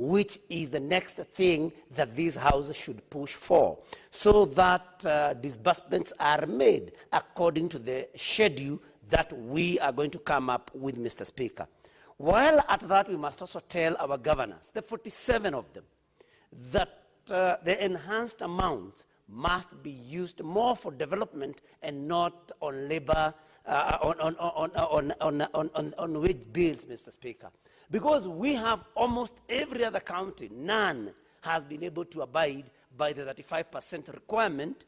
which is the next thing that this House should push for, so that disbursements are made according to the schedule that we are going to come up with, Mr. Speaker. While at that, we must also tell our governors, the 47 of them, that the enhanced amounts must be used more for development and not on labor, on wage bills, Mr. Speaker. Because we have almost every other county, none has been able to abide by the 35% requirement,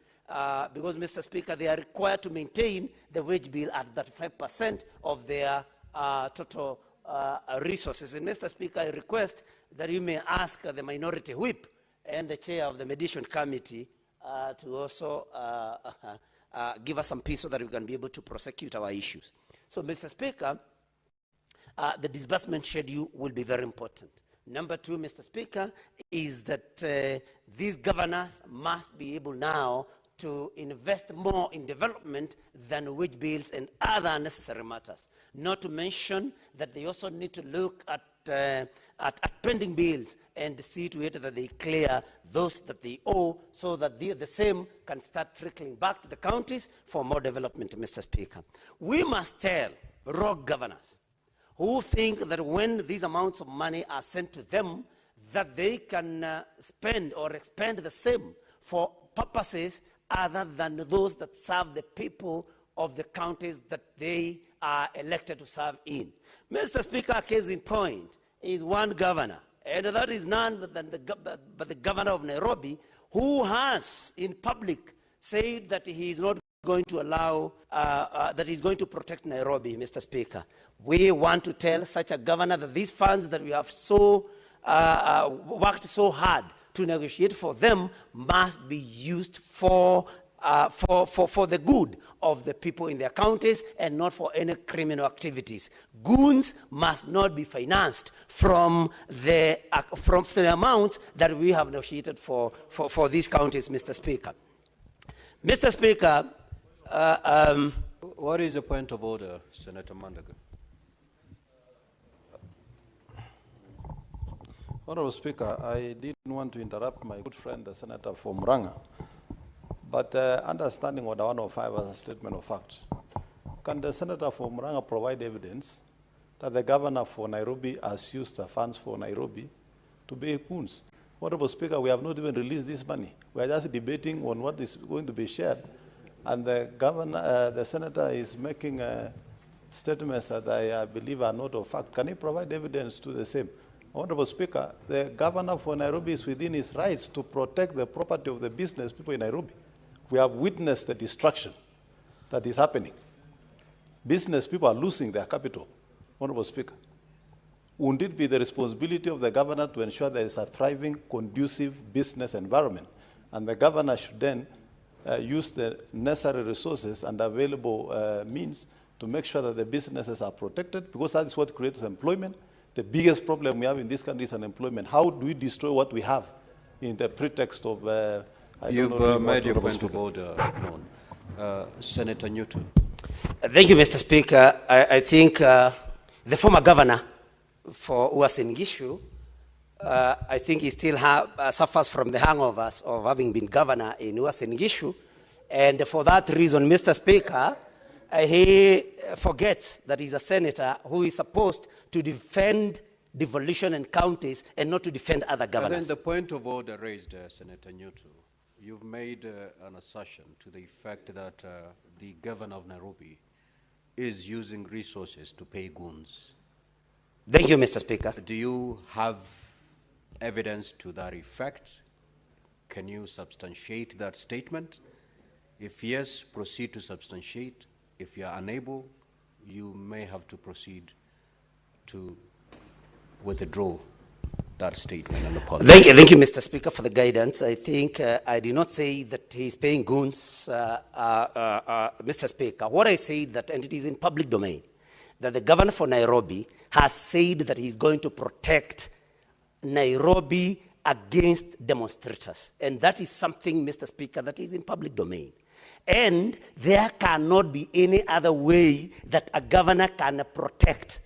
because, Mr. Speaker, they are required to maintain the wage bill at 35% of their total resources. And, Mr. Speaker, I request that you may ask the minority whip and the chair of the mediation committee to also give us some peace so that we can be able to prosecute our issues. So, Mr. Speaker, the disbursement schedule will be very important. Number two, Mr. Speaker, is that these governors must be able now to invest more in development than wage bills and other unnecessary matters. Not to mention that they also need to look at pending bills and see to it that they clear those that they owe, so that the same can start trickling back to the counties for more development, Mr. Speaker. We must tell rogue governors who think that when these amounts of money are sent to them, that they can spend or expend the same for purposes other than those that serve the people of the counties that they are elected to serve in. Mr. Speaker, a case in point is one governor, and that is none but the governor of Nairobi, who has in public said that he is not going to allow, that he's going to protect Nairobi, Mr. Speaker. We want to tell such a governor that these funds that we have so worked so hard to negotiate for them must be used for the good of the people in their counties and not for any criminal activities. Goons must not be financed from the amounts that we have negotiated for these counties, Mr. Speaker. Mr. Speaker, what is the point of order, Senator Mandago? Honorable Speaker, I didn't want to interrupt my good friend, the Senator from Muranga, but understanding what 105 as a statement of fact, can the Senator from Muranga provide evidence that the governor for Nairobi has used the funds for Nairobi to pay goons? Honorable Speaker, we have not even released this money. We are just debating on what is going to be shared, and the governor, the Senator is making statements that I believe are not of fact. Can he provide evidence to the same? Honorable Speaker, the governor for Nairobi is within his rights to protect the property of the business people in Nairobi. We have witnessed the destruction that is happening. Business people are losing their capital. Honorable Speaker, wouldn't it be the responsibility of the governor to ensure there is a thriving, conducive business environment? And the governor should then use the necessary resources and available means to make sure that the businesses are protected, because that is what creates employment. The biggest problem we have in this country is unemployment. How do we destroy what we have in the pretext of... You've made your point of order known. Senator Newton. Thank you, Mr. Speaker. I think the former governor for Uasin Gishu, I think he still suffers from the hangovers of having been governor in Uasin Gishu. And for that reason, Mr. Speaker, he forgets that he's a senator who is supposed to defend devolution in counties and not to defend other governors. And then the point of order raised, Senator Newton, you've made an assertion to the effect that the governor of Nairobi is using resources to pay goons. Thank you, Mr. Speaker. Do you have evidence to that effect? Can you substantiate that statement? If yes, proceed to substantiate. If you are unable, you may have to proceed to withdraw that statement and apologize. Thank you, Mr. Speaker, for the guidance. I think I did not say that he's paying goons, Mr. Speaker. What I said that, and it is in public domain, that the governor for Nairobi has said that he's going to protect Nairobi against demonstrators. And that is something, Mr. Speaker, that is in public domain. And there cannot be any other way that a governor can protect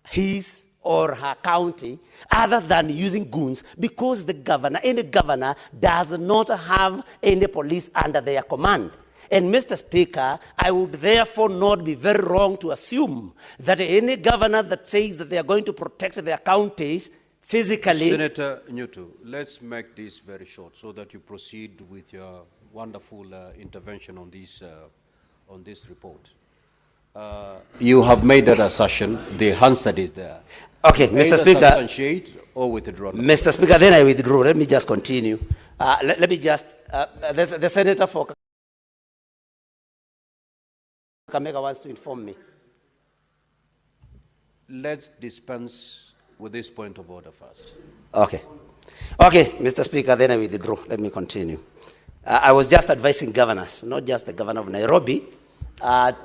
his or her county other than using goons, because the governor, any governor, does not have any police under their command. And Mr. Speaker, I would therefore not be very wrong to assume that any governor that says that they are going to protect their counties physically... Senator Nyutu, let's make this very short so that you proceed with your wonderful intervention on this report. You have made that assertion. The answer is there. Okay, Mr. Speaker. Substantiate or withdraw. Mr. Speaker, then I withdraw. Let me just continue. Let me just, the Senator for Kakamega wants to inform me. Let's dispense with this point of order first. Okay. Okay, Mr. Speaker, then I withdraw. Let me continue. I was just advising governors, not just the governor of Nairobi,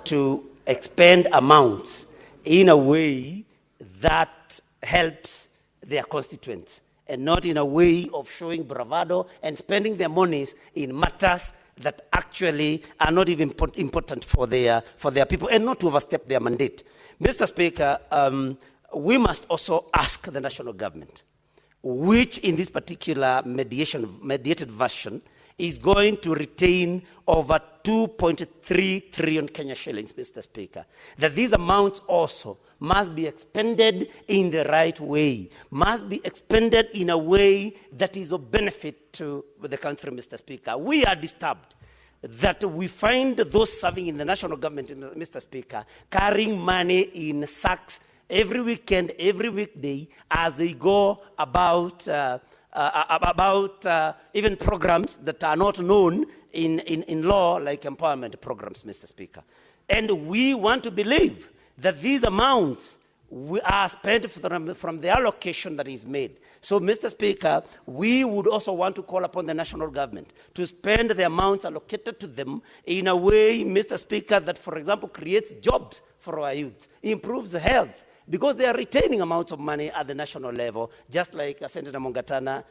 to expend amounts in a way that helps their constituents, and not in a way of showing bravado and spending their monies in matters that actually are not even important for their people, and not to overstep their mandate. Mr. Speaker, we must also ask the national government, which in this particular mediated version is going to retain over 2.3 trillion Kenya shillings, Mr. Speaker, that these amounts also must be expended in the right way, must be expended in a way that is of benefit to the country, Mr. Speaker. We are disturbed that we find those serving in the national government, Mr. Speaker, carrying money in sacks every weekend, every weekday, as they go about even programs that are not known in law, like empowerment programs, Mr. Speaker. And we want to believe that these amounts are spent from the allocation that is made. So, Mr. Speaker, we would also want to call upon the national government to spend the amounts allocated to them in a way, Mr. Speaker, that, for example, creates jobs for our youth, improves health, because they are retaining amounts of money at the national level, just like Senator Mongatana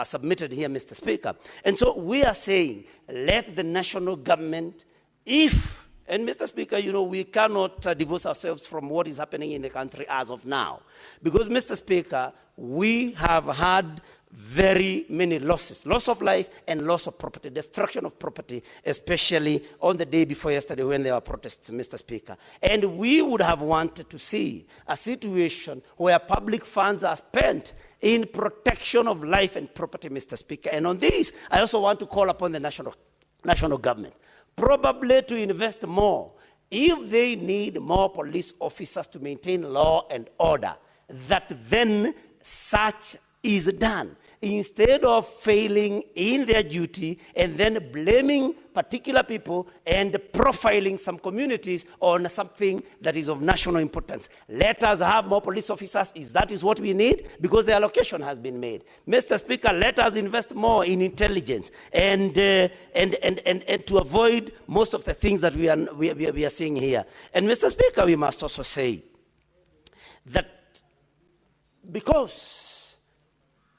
submitted here, Mr. Speaker. And so we are saying, let the national government, and Mr. Speaker, you know, we cannot divorce ourselves from what is happening in the country as of now. Because, Mr. Speaker, we have had very many losses, loss of life and loss of property, destruction of property, especially on the day before yesterday when there were protests, Mr. Speaker. And we would have wanted to see a situation where public funds are spent in protection of life and property, Mr. Speaker. And on this, I also want to call upon the national government, probably to invest more. If they need more police officers to maintain law and order, that then such is done, instead of failing in their duty and then blaming particular people and profiling some communities on something that is of national importance. Let us have more police officers, that is what we need, because the allocation has been made. Mr. Speaker, let us invest more in intelligence and to avoid most of the things that we are seeing here. And Mr. Speaker, we must also say that because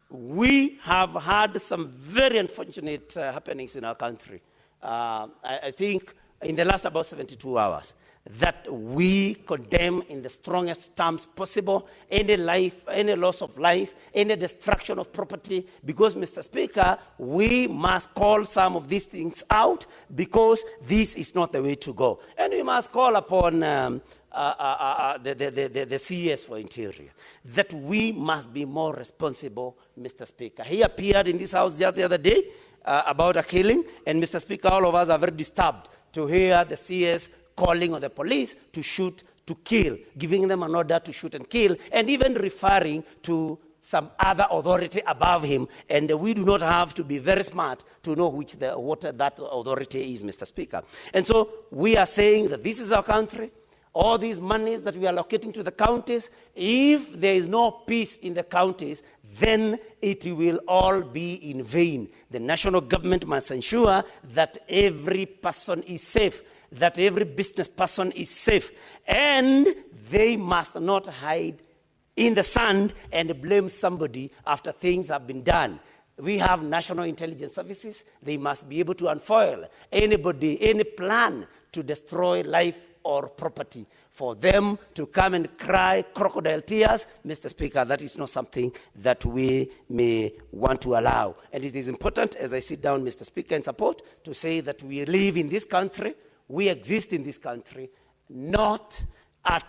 we have had some very unfortunate happenings in our country, I think in the last about 72 hours, that we condemn in the strongest terms possible any loss of life, any destruction of property, because, Mr. Speaker, we must call some of these things out, because this is not the way to go. And we must call upon the CS for Interior, that we must be more responsible, Mr. Speaker. He appeared in this house just the other day about a killing, and Mr. Speaker, all of us are very disturbed to hear the CS calling on the police to shoot, to kill, giving them an order to shoot and kill, and even referring to some other authority above him, and we do not have to be very smart to know what that authority is, Mr. Speaker. And so we are saying that this is our country. All these monies that we are allocating to the counties, if there is no peace in the counties, then it will all be in vain. The national government must ensure that every person is safe, that every business person is safe, and they must not hide in the sand and blame somebody after things have been done. We have national intelligence services. They must be able to unfoil anybody, any plan to destroy life or property. For them to come and cry crocodile tears, Mr. Speaker, that is not something that we may want to allow. And it is important, as I sit down, Mr. Speaker, in support, to say that we live in this country, we exist in this country, not at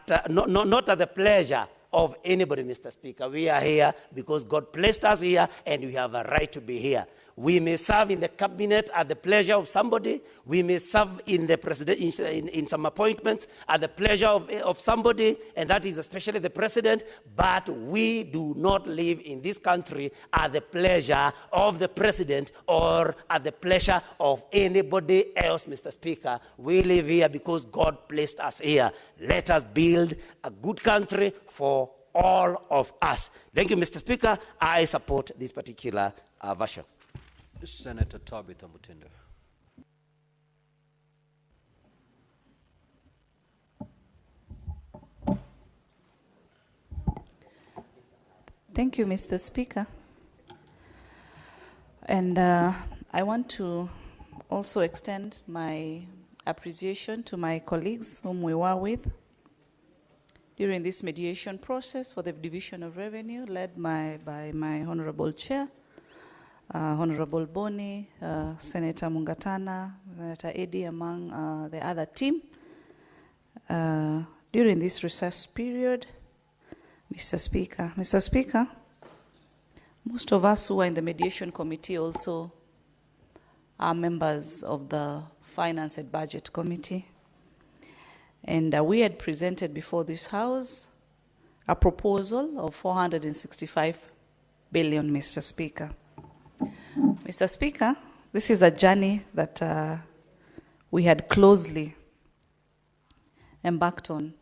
the pleasure of anybody, Mr. Speaker. We are here because God placed us here, and we have a right to be here. We may serve in the cabinet at the pleasure of somebody. We may serve in the president in some appointments at the pleasure of somebody, and that is especially the president. But we do not live in this country at the pleasure of the president or at the pleasure of anybody else, Mr. Speaker. We live here because God placed us here. Let us build a good country for all of us. Thank you, Mr. Speaker. I support this particular version. Senator Tabitha Mutinda. Thank you, Mr. Speaker. And I want to also extend my appreciation to my colleagues whom we were with during this mediation process for the division of revenue led by my Honorable Chair, Honorable Boni, Senator Mungatana, Senator Eddie, among the other team. During this recess period, Mr. Speaker, most of us who are in the mediation committee also are members of the Finance and Budget Committee. And we had presented before this House a proposal of 465 billion, Mr. Speaker. Mr. Speaker, this is a journey that we had closely embarked on.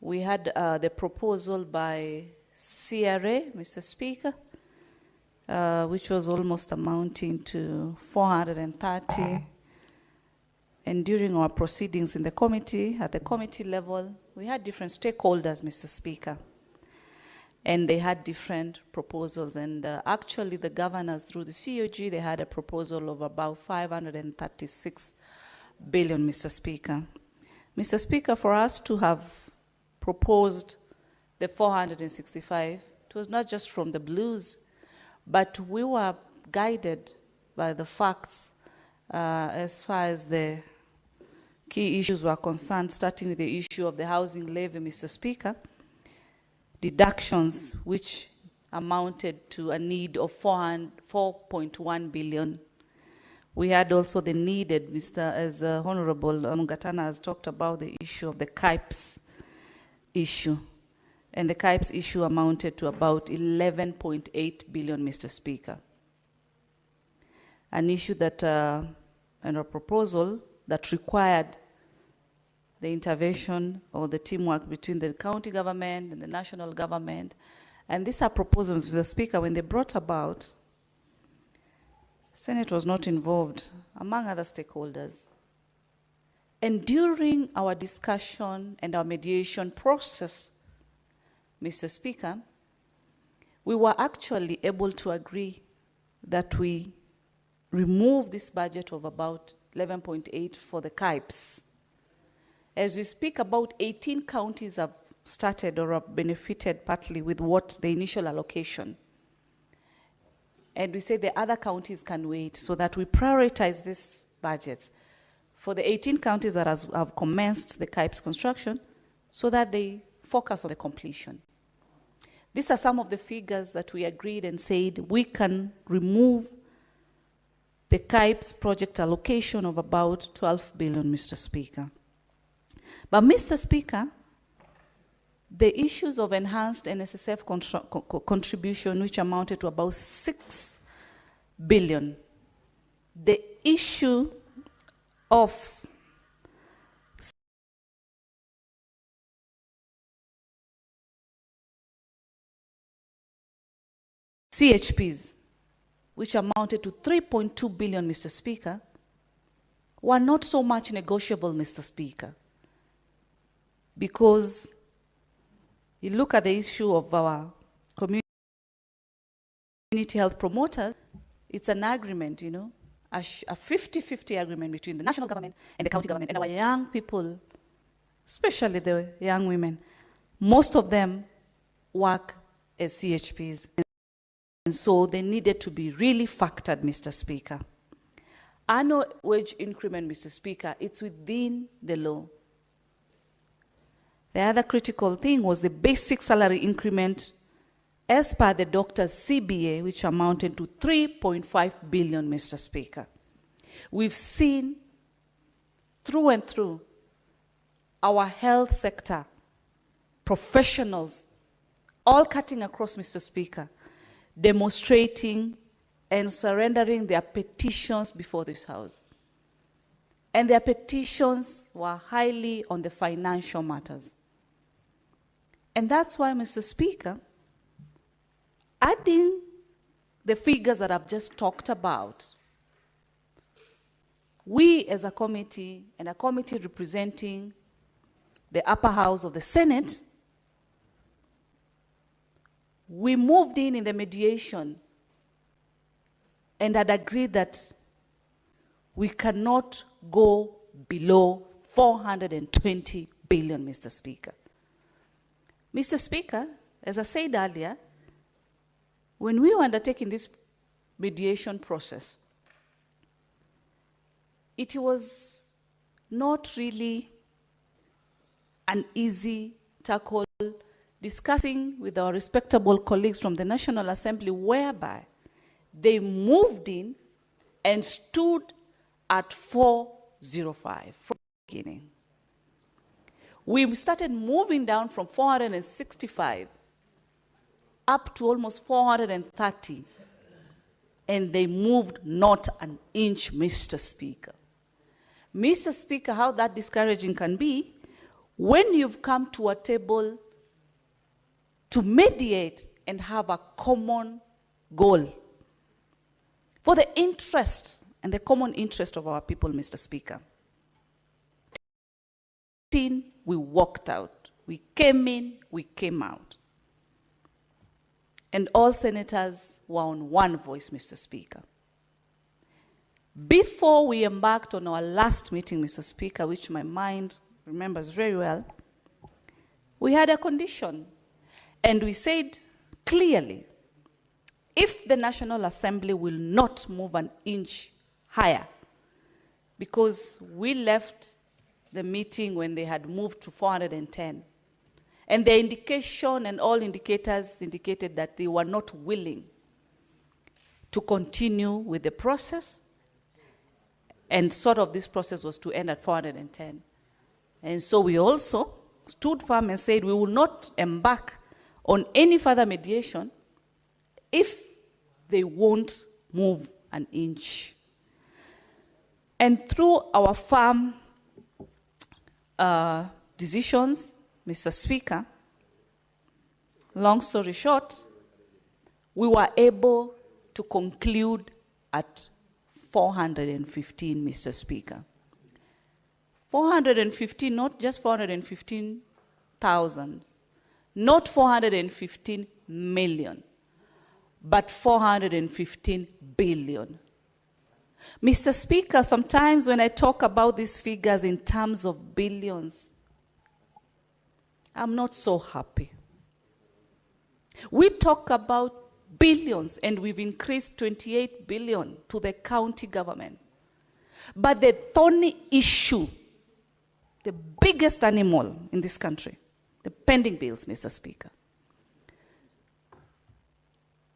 We had the proposal by CRA, Mr. Speaker, which was almost amounting to 430. And during our proceedings in the committee, at the committee level, we had different stakeholders, Mr. Speaker. And they had different proposals. And actually, the governors, through the COG, they had a proposal of about 536 billion, Mr. Speaker. Mr. Speaker, for us to have proposed the 465, it was not just from the blues, but we were guided by the facts as far as the key issues were concerned, starting with the issue of the housing levy, Mr. Speaker, deductions which amounted to a need of 4.1 billion. We had also the needed, as Honorable Mungatana has talked about, the issue of the KIPES issue. And the KIPES issue amounted to about 11.8 billion, Mr. Speaker. An issue that, and a proposal that required the intervention or the teamwork between the county government and the national government. And these are proposals, Mr. Speaker, when they brought about, Senate was not involved, among other stakeholders. And during our discussion and our mediation process, Mr. Speaker, we were actually able to agree that we remove this budget of about 11.8 for the KIPES. As we speak, about 18 counties have started or have benefited partly with what the initial allocation. And we say the other counties can wait so that we prioritize these budgets for the 18 counties that have commenced the KIPES construction so that they focus on the completion. These are some of the figures that we agreed and said we can remove the KIPES project allocation of about 12 billion, Mr. Speaker. But, Mr. Speaker, the issues of enhanced NSSF contribution, which amounted to about 6 billion, the issue of CHPs, which amounted to 3.2 billion, Mr. Speaker, were not so much negotiable, Mr. Speaker, because you look at the issue of our community health promoters, it's an agreement, you know. a 50-50 agreement between the national government and the county government. And our young people, especially the young women, most of them work as CHPs. And so they needed to be really factored, Mr. Speaker. Annual wage increment, Mr. Speaker, it's within the law. The other critical thing was the basic salary increment as per the doctor's CBA, which amounted to 3.5 billion, Mr. Speaker. We've seen through and through our health sector, professionals, all cutting across, Mr. Speaker, demonstrating and surrendering their petitions before this House. And their petitions were highly on the financial matters. And that's why, Mr. Speaker, adding the figures that I've just talked about, we as a committee, and a committee representing the upper house of the Senate, we moved in the mediation and had agreed that we cannot go below 420 billion, Mr. Speaker. Mr. Speaker, as I said earlier, when we were undertaking this mediation process, it was not really an easy tackle, discussing with our respectable colleagues from the National Assembly, whereby they moved in and stood at 405 from the beginning. We started moving down from 465 up to almost 430, and they moved not an inch, Mr. Speaker. Mr. Speaker, how that discouraging can be when you've come to a table to mediate and have a common goal for the interest and the common interest of our people, Mr. Speaker. We walked out. We came in, we came out. And all senators were on one voice, Mr. Speaker. Before we embarked on our last meeting, Mr. Speaker, which my mind remembers very well, we had a condition. And we said clearly, if the National Assembly will not move an inch higher, because we left the meeting when they had moved to 410, and the indication and all indicators indicated that they were not willing to continue with the process, and sort of this process was to end at 410. And so we also stood firm and said we will not embark on any further mediation if they won't move an inch. And through our firm decisions, Mr. Speaker, long story short, we were able to conclude at 415, Mr. Speaker. 415, not just 415,000, not 415 million, but 415 billion. Mr. Speaker, sometimes when I talk about these figures in terms of billions, I'm not so happy. We talk about billions, and we've increased 28 billion to the county government. But the thorny issue, the biggest animal in this country, the pending bills, Mr. Speaker.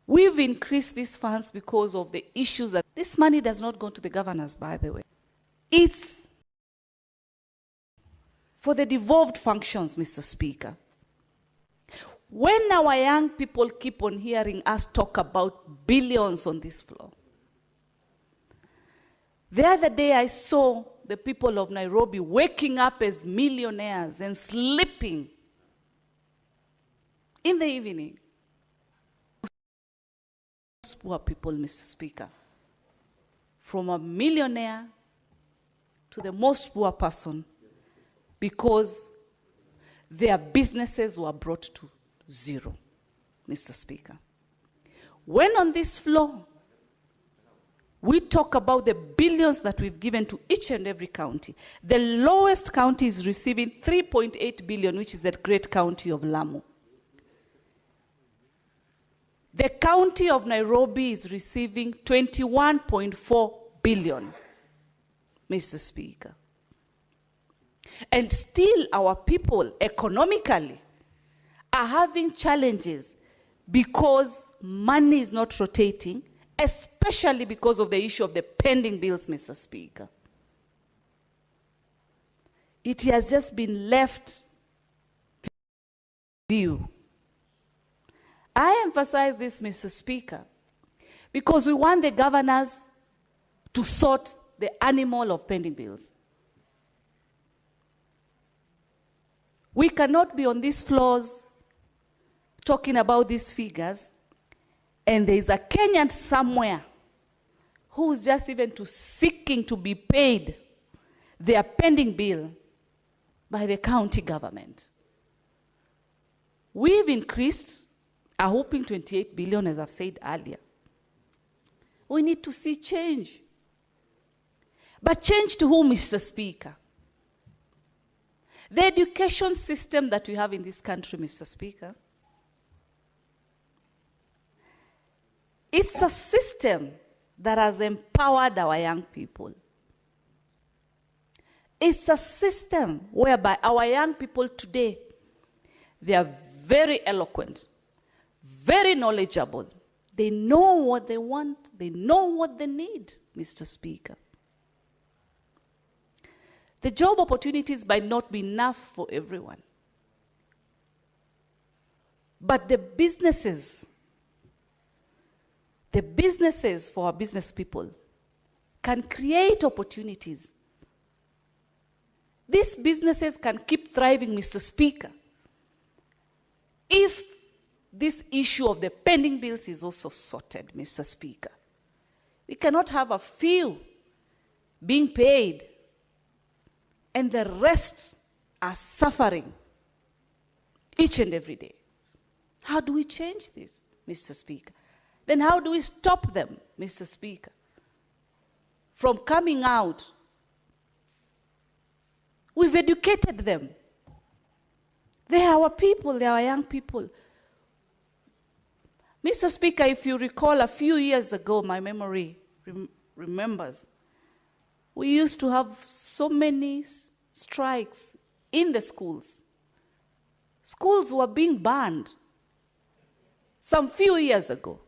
We've increased these funds because of the issues that this money does not go to the governors, by the way. It's for the devolved functions, Mr. Speaker. When our young people keep on hearing us talk about billions on this floor. The other day I saw the people of Nairobi waking up as millionaires and sleeping in the evening. Poor people, Mr. Speaker. From a millionaire to the most poor person, because their businesses were brought to zero, Mr. Speaker. When on this floor, We talk about the billions that we've given to each and every county. The lowest county is receiving 3.8 billion, which is the great county of Lamu. The county of Nairobi is receiving 21.4 billion, Mr. Speaker. And still our people economically are having challenges because money is not rotating, especially because of the issue of the pending bills, Mr. Speaker. It has just been left view. I emphasize this, Mr. Speaker, because we want the governors to sort the animal of pending bills. We cannot be on these floors talking about these figures, and there is a Kenyan somewhere who's just even seeking to be paid their pending bill by the county government. We've increased a whopping 28 billion, as I've said earlier. We need to see change. But change to whom, Mr. Speaker? The education system that we have in this country, Mr. Speaker, it's a system that has empowered our young people. It's a system whereby our young people today, they are very eloquent, very knowledgeable. They know what they want. They know what they need, Mr. Speaker. The job opportunities might not be enough for everyone. But the businesses for our business people can create opportunities. These businesses can keep thriving, Mr. Speaker, if this issue of the pending bills is also sorted, Mr. Speaker. We cannot have a few being paid and the rest are suffering each and every day. How do we change this, Mr. Speaker? Then how do we stop them, Mr. Speaker, from coming out? We've educated them. They are our people, they are our young people. Mr. Speaker, if you recall, a few years ago, my memory remembers, we used to have so many strikes in the schools. Schools were being banned some few years ago.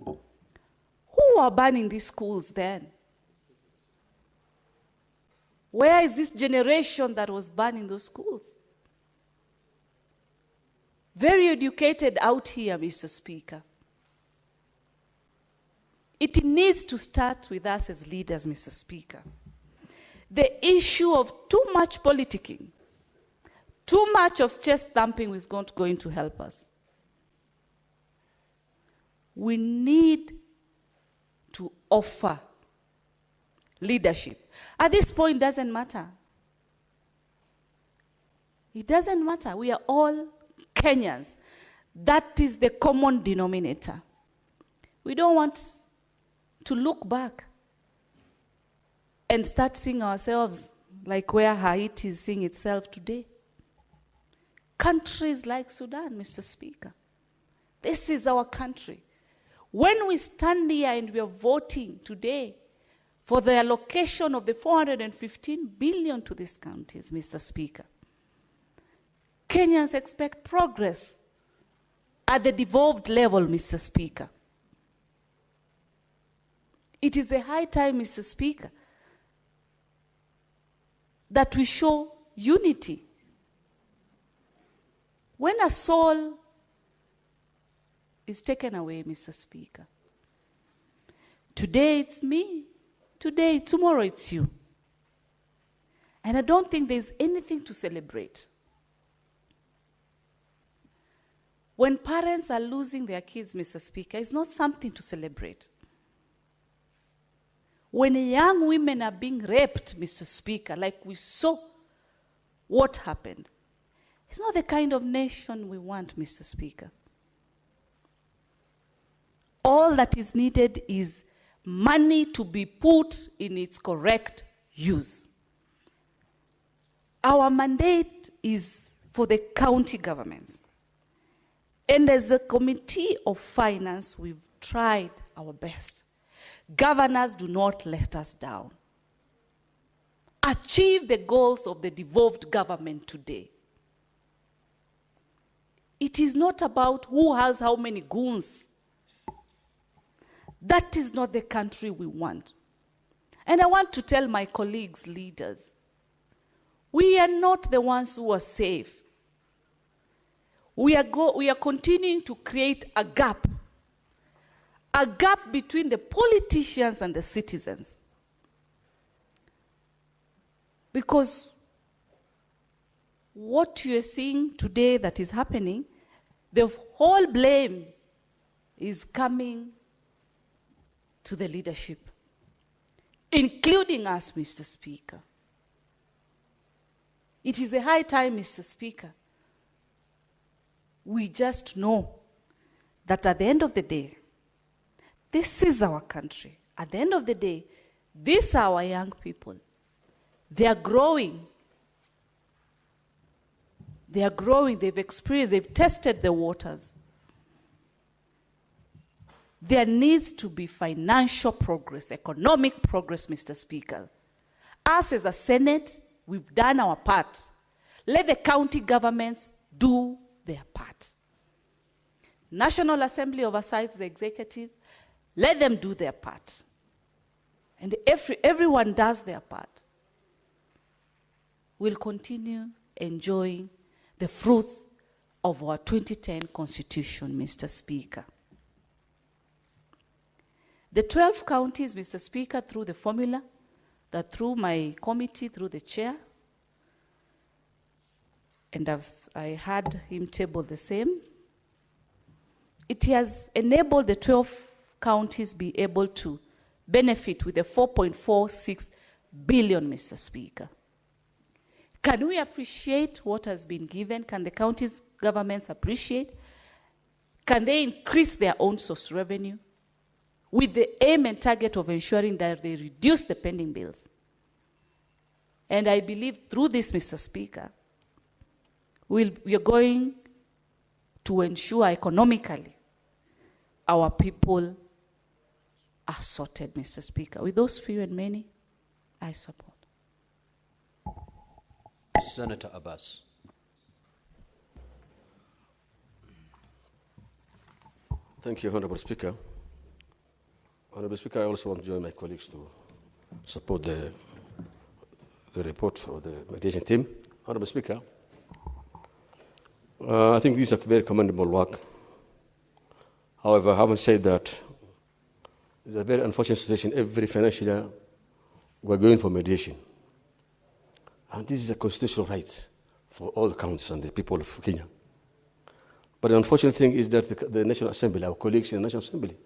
Who were banning these schools then? Where is this generation that was banning those schools? Very educated out here, Mr. Speaker. It needs to start with us as leaders, Mr. Speaker. The issue of too much politicking, too much of chest thumping is not going to help us. We need to offer leadership. At this point, it doesn't matter. It doesn't matter. We are all Kenyans. That is the common denominator. We don't want to look back and start seeing ourselves like where Haiti is seeing itself today. Countries like Sudan, Mr. Speaker. This is our country. When we stand here and we are voting today for the allocation of the 415 billion to these counties, Mr. Speaker, Kenyans expect progress at the devolved level, Mr. Speaker. It is a high time, Mr. Speaker, that we show unity. When a soul is taken away, Mr. Speaker, today it's me, tomorrow it's you. And I don't think there's anything to celebrate. When parents are losing their kids, Mr. Speaker, it's not something to celebrate. When young women are being raped, Mr. Speaker, like we saw what happened, it's not the kind of nation we want, Mr. Speaker. All all that is needed is money to be put in its correct use. Our mandate is for the county governments. And as a committee of finance, we've tried our best. Governors, do not let us down. Achieve the goals of the devolved government today. It is not about who has how many goons. That is not the country we want. And I want to tell my colleagues, leaders, we are not the ones who are safe. We are continuing to create a gap between the politicians and the citizens. Because what you are seeing today that is happening, the whole blame is coming to the leadership, including us, Mr. Speaker. It is a high time, Mr. Speaker. We just know that at the end of the day, this is our country. At the end of the day, these are our young people. They are growing. They are growing, they've experienced, they've tested the waters. There needs to be financial progress, economic progress, Mr. Speaker. Us as a Senate, we've done our part. Let the county governments do their part. National Assembly oversights the executive. Let them do their part. And everyone does their part. We'll continue enjoying the fruits of our 2010 Constitution, Mr. Speaker. The 12 counties, Mr. Speaker, through the formula, that through my committee, through the chair, and I had him table the same, it has enabled the 12 counties be able to benefit with the 4.46 billion, Mr. Speaker. Can we appreciate what has been given? Can the counties' governments appreciate? Can they increase their own source revenue with the aim and target of ensuring that they reduce the pending bills? And I believe through this, Mr. Speaker, we are going to ensure economically our people are sorted, Mr. Speaker. With those few and many, I support. Senator Abbas. Thank you, Honorable Speaker. Honorable Speaker, I also want to join my colleagues to support the report of the mediation team. Honorable Speaker, I think this is a very commendable work. However, having said that, it's a very unfortunate situation. Every financial year, we're going for mediation. And this is a constitutional right for all the counties and the people of Kenya. But the unfortunate thing is that the National Assembly, our colleagues in the National Assembly,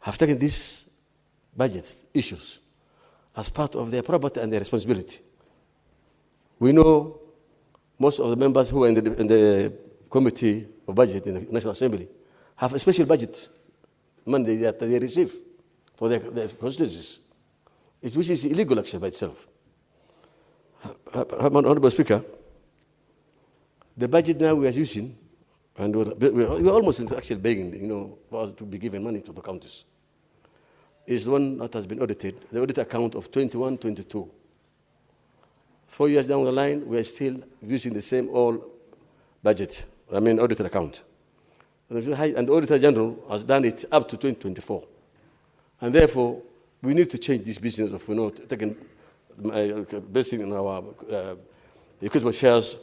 have taken these budget issues as part of their property and their responsibility. We know most of the members who are in the Committee of Budget in the National Assembly have a special budget money that they receive for their constituencies, which is illegal actually by itself. Honorable Speaker, the budget now we are using, and we're almost actually begging, for us to be given money to the counties, is the one that has been audited, the audit account of 21-22. 4 years down the line, we are still using the same old budget, audited account. And the Auditor General has done it up to 2024. And therefore, we need to change this business of, taking, basing on our equitable shares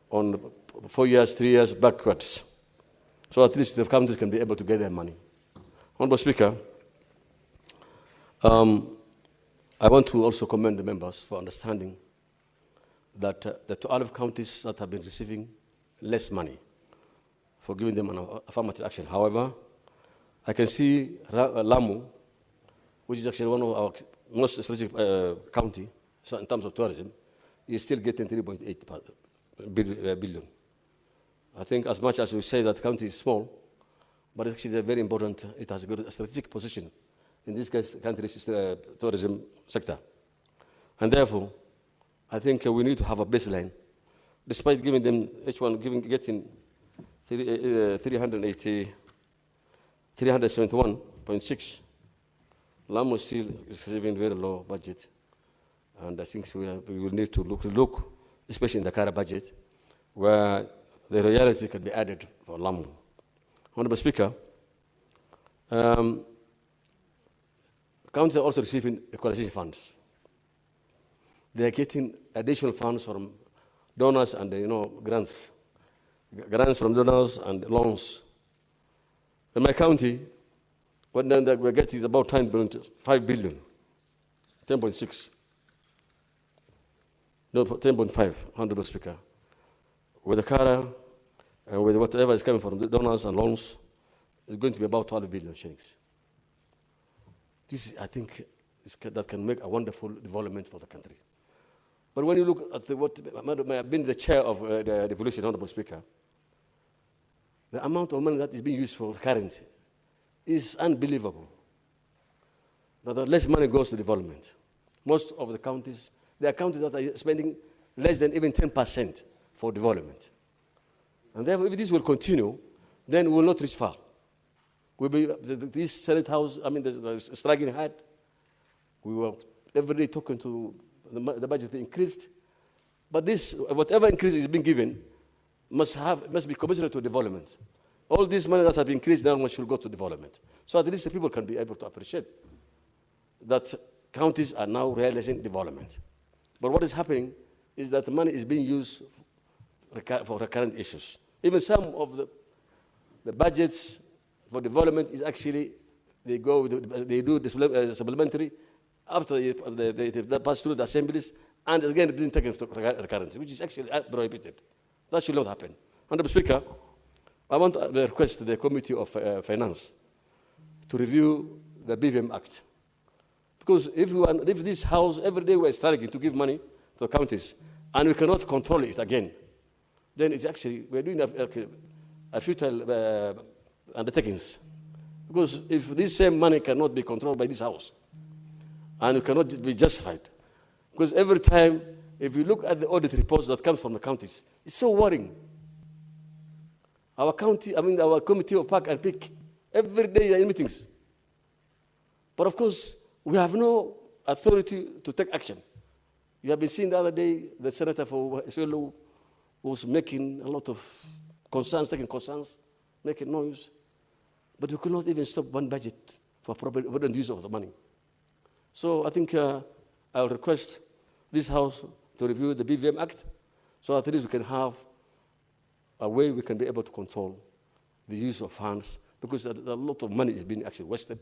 on 4 years, 3 years backwards, so at least the counties can be able to get their money. Honorable Speaker, I want to also commend the members for understanding that the 12 counties that have been receiving less money for giving them an affirmative action. However, I can see Lamu, which is actually one of our most strategic county, so in terms of tourism, is still getting 3.8 billion. I think as much as we say that county is small, but it's actually very important. It has got a strategic position in this country's tourism sector. And therefore, I think we need to have a baseline, despite giving them, each one getting 371.6. Lamu is still receiving very low budget. And I think we will need to look, especially in the current budget, where the reality can be added for Lamu. Honorable Speaker, counties are also receiving equalization funds. They are getting additional funds from donors and grants from donors and loans. In my county, what we're getting is about 10.5 billion, 10.6. No, 10.5, Honorable Speaker. With the CARA and with whatever is coming from the donors and loans, it's going to be about 12 billion shillings. This, I think, that can make a wonderful development for the country. But when you look at what may have been the chair of the devolution, Honorable Speaker, the amount of money that is being used for currency is unbelievable. That less money goes to development. Most of the counties, there are counties that are spending less than even 10% for development. And therefore, if this will continue, then we will not reach far. We'll be, this Senate House, the striking hard. We were every day talking to the budget be increased. But this, whatever increase is being given, must be commensurate to development. All this money that has been increased now should go to development. So at least the people can be able to appreciate that counties are now realizing development. But what is happening is that the money is being used for recurrent issues. Even some of the budgets for development is actually, they do supplementary after they pass through the assemblies, and again, it didn't take into recurrence, which is actually prohibited. That should not happen. Honorable Speaker, I want to request the Committee of Finance to review the BVM Act. Because if this House, every day we're struggling to give money to the counties, and we cannot control it again, then it's actually, we're doing a futile undertakings. Because if this same money cannot be controlled by this House, and it cannot be justified, because every time, if you look at the audit reports that come from the counties, it's so worrying. Our our Committee of Park and Pick, every day are in meetings. But of course, we have no authority to take action. You have been seeing the other day, the senator for Isolo was making a lot of concerns, taking concerns, making noise. But we could not even stop one budget for proper use of the money. So I think I will request this House to review the BVM Act, so at least we can have a way we can be able to control the use of funds, because a lot of money is being actually wasted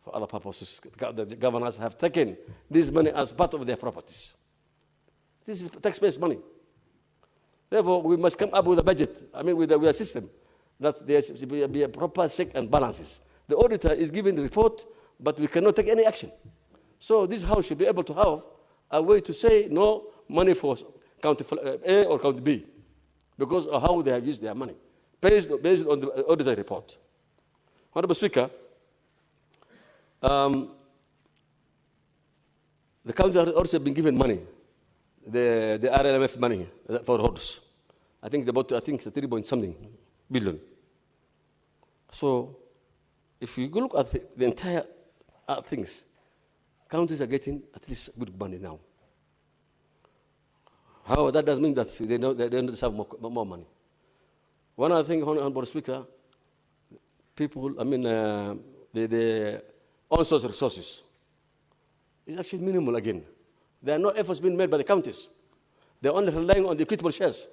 for other purposes. The governors have taken this money as part of their properties. This is taxpayers' money. Therefore, we must come up with a budget, with a system, that there should be a proper check and balances. The auditor is giving the report, but we cannot take any action. So this House should be able to have a way to say no money for county A or county B, because of how they have used their money, based on the auditor report. Honorable Speaker, the counties have also been given money, the RLMF money for roads. I think it's 3-point-something billion. So if you go look at the entire things, counties are getting at least good money now. However, that doesn't mean that they don't deserve more money. One other thing, Honorable Speaker, people, the on-source resources is actually minimal again. There are no efforts being made by the counties. They're only relying on the equitable shares.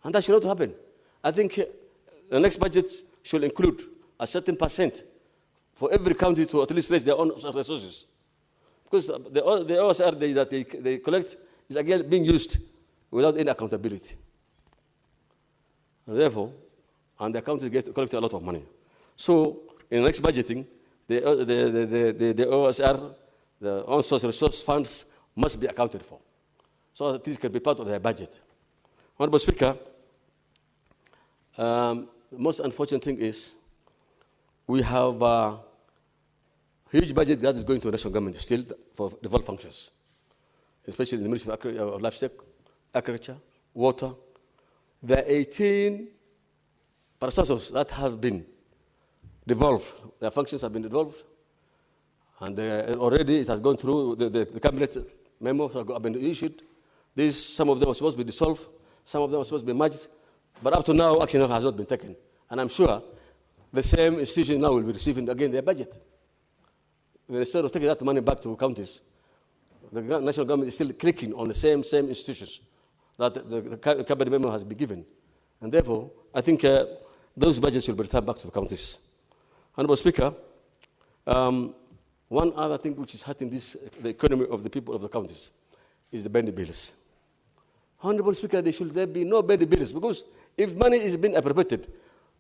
And that should not happen. I think the next budget should include a certain % for every county to at least raise their own resources. Because the OSR that they collect is again being used without any accountability. And therefore, the counties collect a lot of money. So in the next budgeting, the OSR, the on-source resource funds, must be accounted for, so that this can be part of their budget. Honorable Speaker, the most unfortunate thing is we have a huge budget that is going to the national government still for devolved functions, especially in the Ministry of Livestock, Agriculture, Water. There are 18 parastatals that have been devolved. Their functions have been devolved, and already it has gone through the cabinet memos have been issued. Some of them are supposed to be dissolved, some of them are supposed to be merged, but up to now, action has not been taken. And I'm sure the same institution now will be receiving again their budget. Instead of taking that money back to counties, the national government is still clicking on the same institutions that the cabinet memo has been given. And therefore, I think those budgets will be returned back to the counties. Honorable Speaker, one other thing which is hurting the economy of the people of the counties is the bendy bills. Honorable Speaker, there be no bendy bills, because if money is being appropriated,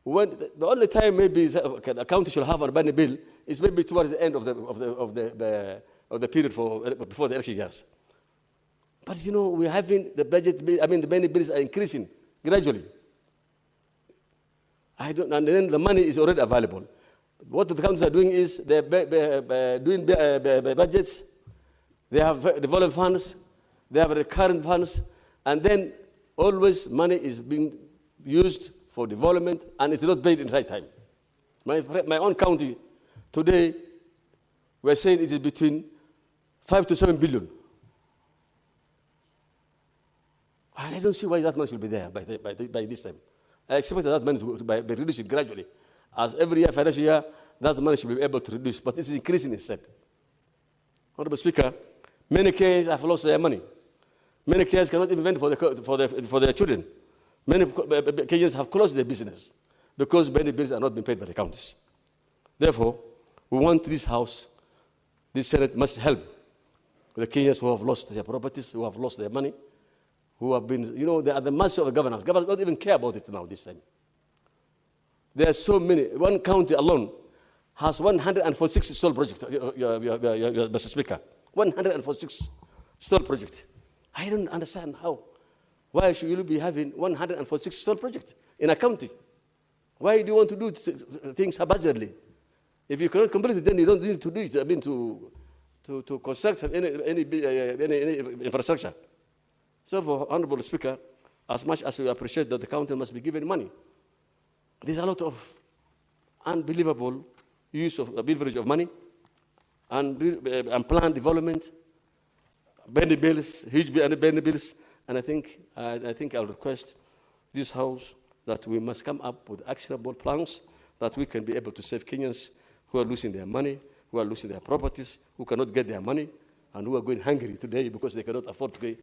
the only time maybe a county should have a bendy bill is maybe towards the end of the period before the election years. But you know, we're having the budget, the bendy bills are increasing gradually. And then the money is already available. What the counties are doing is they're doing budgets, they have development funds, they have recurrent funds, and then always money is being used for development, and it's not paid in right time. My own county today, we're saying it is between 5 to 7 billion. And I don't see why that money should be there by this time. I expect that money to be reduced gradually. As every year, financial year, that money should be able to reduce, but it's increasing instead. Honorable Speaker, many Kenyans have lost their money. Many Kenyans cannot even vent for their children. Many Kenyans have closed their business because many bills are not being paid by the counties. Therefore, we want this House, this Senate must help the Kenyans who have lost their properties, who have lost their money, who have been, they are the mercy of the governors. Governors don't even care about it now this time. There are so many. One county alone has 146 stall projects, Mr. Speaker. 146 stall projects. I don't understand how. Why should you be having 146 stall projects in a county? Why do you want to do things haphazardly? If you cannot complete it, then you don't need to do it. To construct any infrastructure. So, for Honorable Speaker, as much as we appreciate that the county must be given money, there's a lot of unbelievable use of leverage of money and planned development, bendy bills, huge bendy bills, and I think I'll request this House that we must come up with actionable plans that we can be able to save Kenyans who are losing their money, who are losing their properties, who cannot get their money, and who are going hungry today because they cannot afford to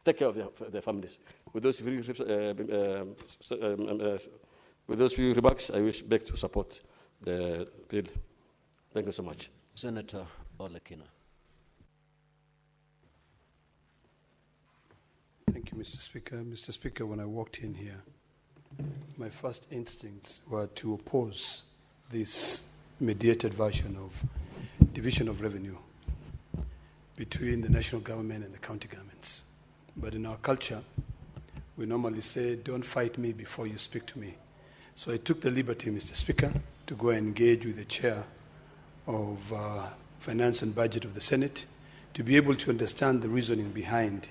take care of their families. With those few remarks, I wish beg to support the bill. Thank you so much. Senator Olekina. Thank you, Mr. Speaker. Mr. Speaker, when I walked in here, my first instincts were to oppose this mediated version of division of revenue between the national government and the county governments. But in our culture, we normally say, don't fight me before you speak to me. So I took the liberty, Mr. Speaker, to go and engage with the chair of Finance and Budget of the Senate to be able to understand the reasoning behind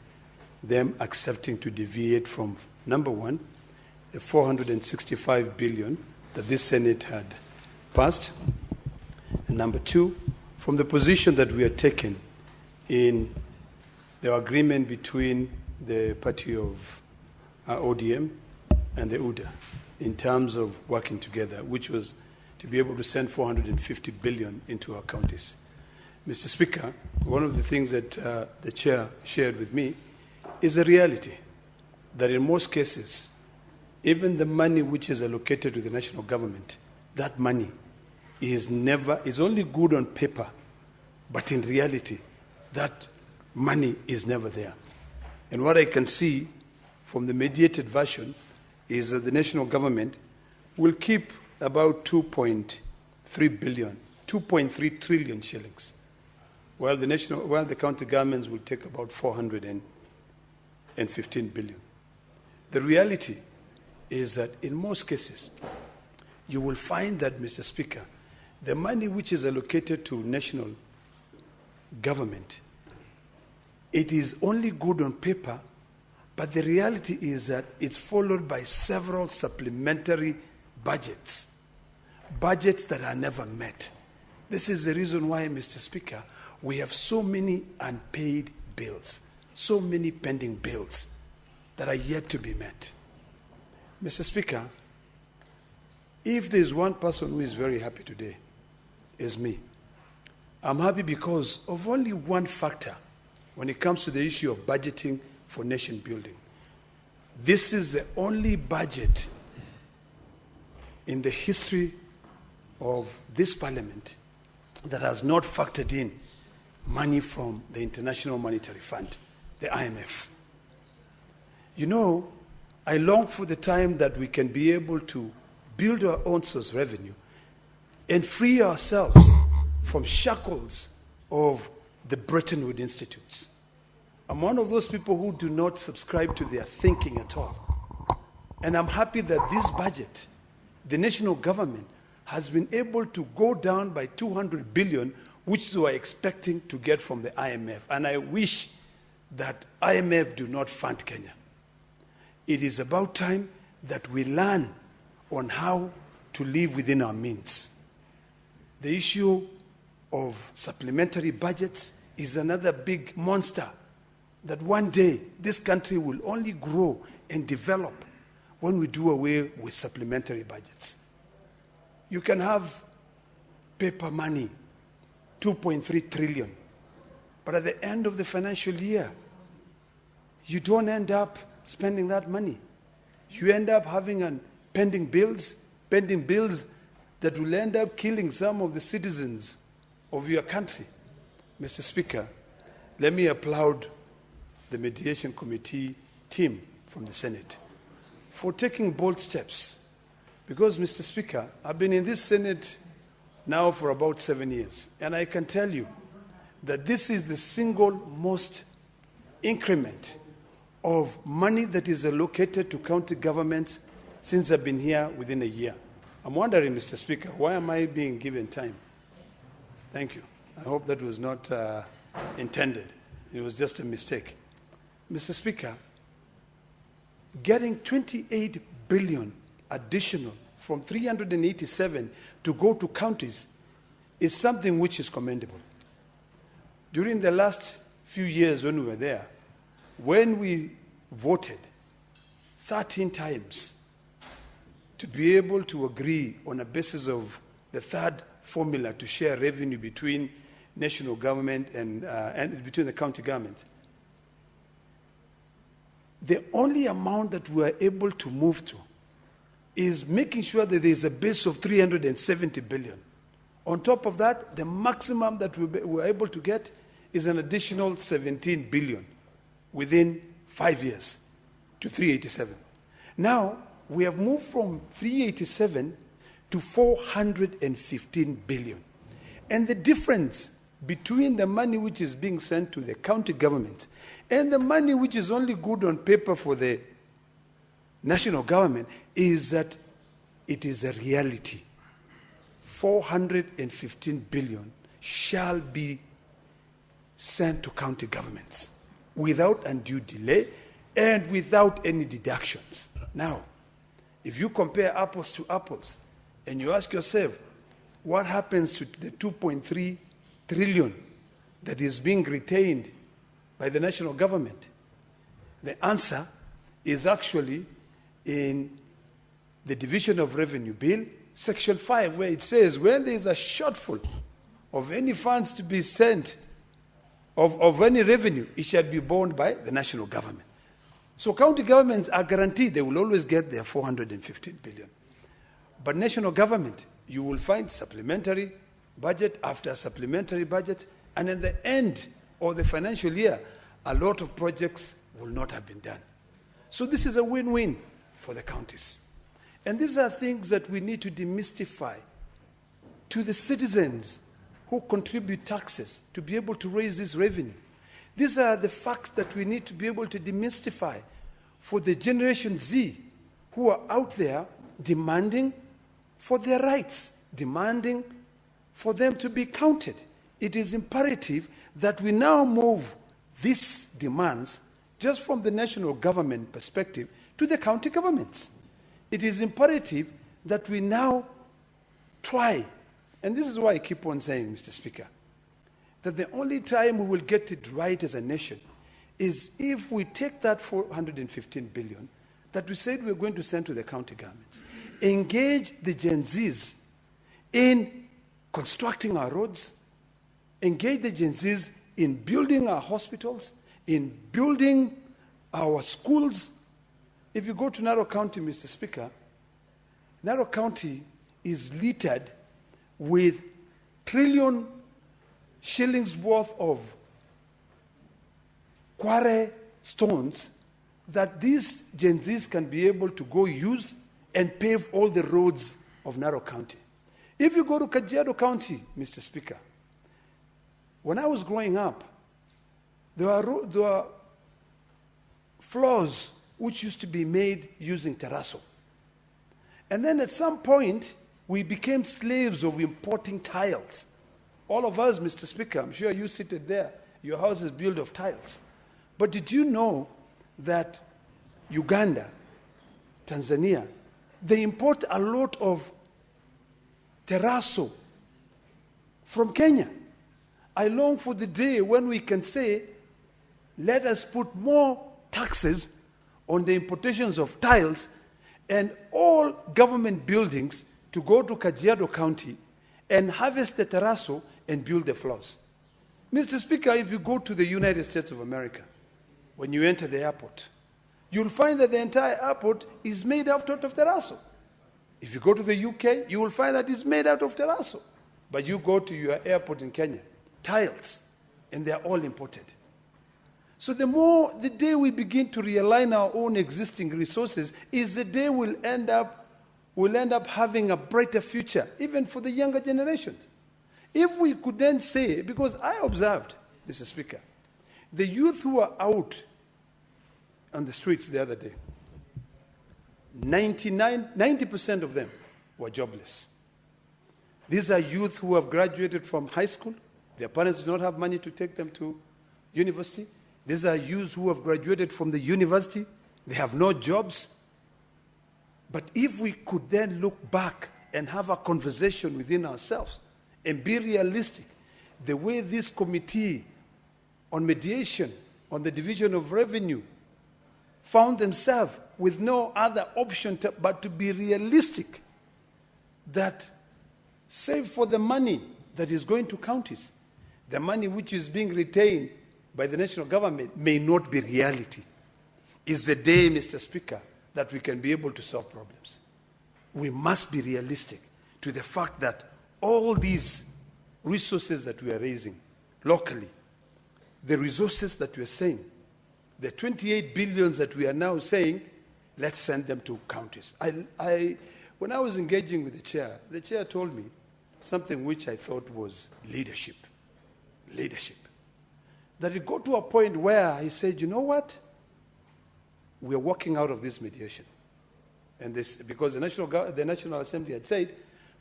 them accepting to deviate from, number one, the 465 billion that this Senate had passed, and number two, from the position that we had taken in the agreement between the party of ODM and the UDA in terms of working together, which was to be able to send 450 billion into our counties. Mr. Speaker, one of the things that the chair shared with me is a reality that in most cases, even the money which is allocated to the national government, that money is only good on paper, but in reality, that money is never there. And what I can see from the mediated version is that the national government will keep about 2.3 trillion shillings, while the county governments will take about 415 billion. The reality is that in most cases, you will find that, Mr. Speaker, the money which is allocated to national government, it is only good on paper, but the reality is that it's followed by several supplementary budgets that are never met. This is the reason why, Mr. Speaker, we have so many unpaid bills, so many pending bills that are yet to be met. Mr. Speaker, if there's one person who is very happy today, it's me. I'm happy because of only one factor when it comes to the issue of budgeting for nation building. This is the only budget in the history of this parliament that has not factored in money from the International Monetary Fund, the IMF. You know, I long for the time that we can be able to build our own source revenue and free ourselves from shackles of the Bretton Woods institutes. I'm one of those people who do not subscribe to their thinking at all. And I'm happy that this budget, the national government, has been able to go down by 200 billion, which they were expecting to get from the IMF. And I wish that IMF do not fund Kenya. It is about time that we learn on how to live within our means. The issue of supplementary budgets is another big monster that one day this country will only grow and develop when we do away with supplementary budgets. You can have paper money, 2.3 trillion, but at the end of the financial year, you don't end up spending that money. You end up having pending bills that will end up killing some of the citizens of your country. Mr. Speaker, let me applaud the mediation committee team from the Senate for taking bold steps. Because, Mr. Speaker, I've been in this Senate now for about 7 years, and I can tell you that this is the single most increment of money that is allocated to county governments since I've been here within a year. I'm wondering, Mr. Speaker, why am I being given time? Thank you. I hope that was not intended. It was just a mistake. Mr. Speaker, getting 28 billion additional from 387 to go to counties is something which is commendable. During the last few years when we were there, when we voted 13 times to be able to agree on a basis of the third formula to share revenue between national government and between the county government, the only amount that we are able to move to is making sure that there is a base of 370 billion. On top of that, the maximum that we're able to get is an additional 17 billion within 5 years to 387. Now, we have moved from 387 to 415 billion. And the difference between the money which is being sent to the county government and the money which is only good on paper for the national government is that it is a reality. 415 billion shall be sent to county governments without undue delay and without any deductions. Now, if you compare apples to apples and you ask yourself, what happens to the 2.3 trillion that is being retained by the national government? The answer is actually in the Division of Revenue Bill, Section 5, where it says when there is a shortfall of any funds to be sent, of any revenue, it shall be borne by the national government. So county governments are guaranteed they will always get their 415 billion. But national government, you will find supplementary budget after supplementary budget, and at the end of the financial year, a lot of projects will not have been done. So this is a win-win for the counties. And these are things that we need to demystify to the citizens who contribute taxes to be able to raise this revenue. These are the facts that we need to be able to demystify for the Generation Z who are out there demanding for their rights, demanding for them to be counted. It is imperative that we now move these demands just from the national government perspective to the county governments. It is imperative that we now try, and this is why I keep on saying, Mr. Speaker, that the only time we will get it right as a nation is if we take that 415 billion that we said we're going to send to the county governments, engage the Gen Zs in constructing our roads, engage the Gen Zs in building our hospitals, in building our schools. If you go to Narok County, Mr. Speaker, Narok County is littered with trillion shillings worth of quarry stones that these Gen Zs can be able to go use and pave all the roads of Narok County. If you go to Kajiado County, Mr. Speaker, when I was growing up, there were floors which used to be made using terrazzo. And then at some point, we became slaves of importing tiles. All of us, Mr. Speaker, I'm sure you seated there, your house is built of tiles. But did you know that Uganda, Tanzania, they import a lot of terrazzo from Kenya? I long for the day when we can say, let us put more taxes on the importations of tiles and all government buildings to go to Kajiado County and harvest the terrazzo and build the floors. Mr. Speaker, if you go to the United States of America, when you enter the airport, you'll find that the entire airport is made out of terrazzo. If you go to the UK, you will find that it's made out of terrazzo. But you go to your airport in Kenya, tiles, and they're all imported. So the day we begin to realign our own existing resources is the day we'll end up having a brighter future, even for the younger generations. If we could then say, because I observed, Mr. Speaker, the youth who are out on the streets the other day, 90% of them were jobless. These are youth who have graduated from high school. Their parents do not have money to take them to university. These are youths who have graduated from the university. They have no jobs. But if we could then look back and have a conversation within ourselves and be realistic, the way this committee on mediation, on the division of revenue, found themselves with no other option but to be realistic, that save for the money that is going to counties, the money which is being retained by the national government may not be reality. Is the day, Mr. Speaker, that we can be able to solve problems. We must be realistic to the fact that all these resources that we are raising locally, the resources that we are saying, the 28 billions that we are now saying, let's send them to counties. When I was engaging with the chair told me something which I thought was leadership. Leadership. That it got to a point where he said, you know what? We are walking out of this mediation. And this, because the National Assembly had said,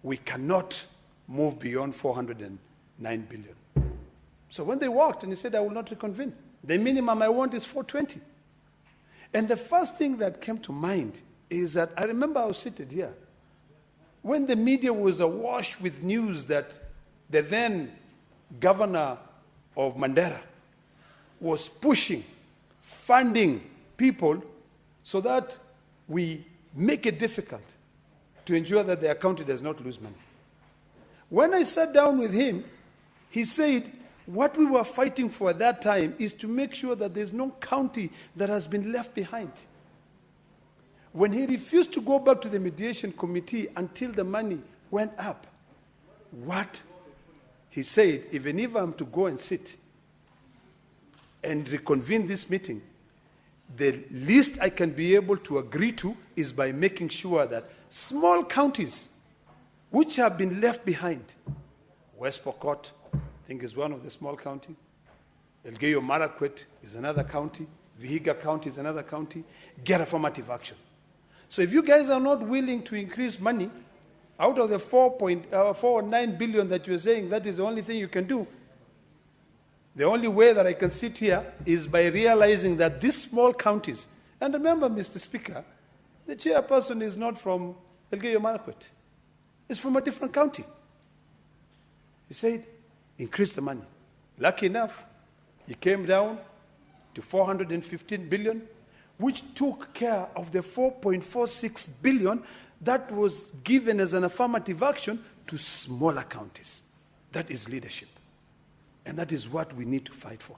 we cannot move beyond 409 billion. So when they walked, and he said, I will not reconvene. The minimum I want is 420. And the first thing that came to mind is that I remember I was seated here when the media was awash with news that the then governor of Mandera was pushing, funding people so that we make it difficult to ensure that their county does not lose money. When I sat down with him, he said, what we were fighting for at that time is to make sure that there's no county that has been left behind. When he refused to go back to the mediation committee until the money went up, what he said, even if I'm to go and sit and reconvene this meeting, the least I can be able to agree to is by making sure that small counties which have been left behind, West Pokot, I think is one of the small counties, Elgeyo Marakwet is another county, Vihiga County is another county, get affirmative action. So if you guys are not willing to increase money Out of the 4.49 billion that you're saying, that is the only thing you can do. The only way that I can sit here is by realizing that these small counties, and remember, Mr. Speaker, the chairperson is not from Elgeyo Marakwet. It's from a different county. He said, increase the money. Lucky enough, he came down to 415 billion, which took care of the 4.46 billion that was given as an affirmative action to smaller counties. That is leadership. And that is what we need to fight for.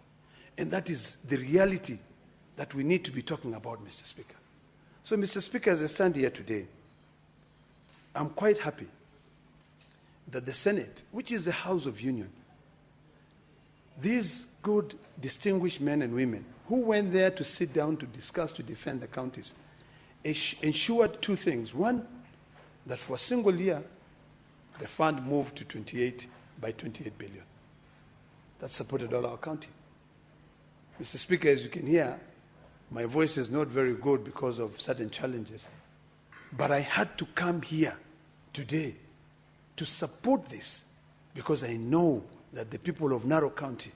And that is the reality that we need to be talking about, Mr. Speaker. So, Mr. Speaker, as I stand here today, I'm quite happy that the Senate, which is the House of Union, these good, distinguished men and women who went there to sit down to discuss, to defend the counties, ensured two things. One, that for a single year, the fund moved to 28 billion. That supported all our county. Mr. Speaker, as you can hear, my voice is not very good because of certain challenges. But I had to come here today to support this because I know that the people of Narok County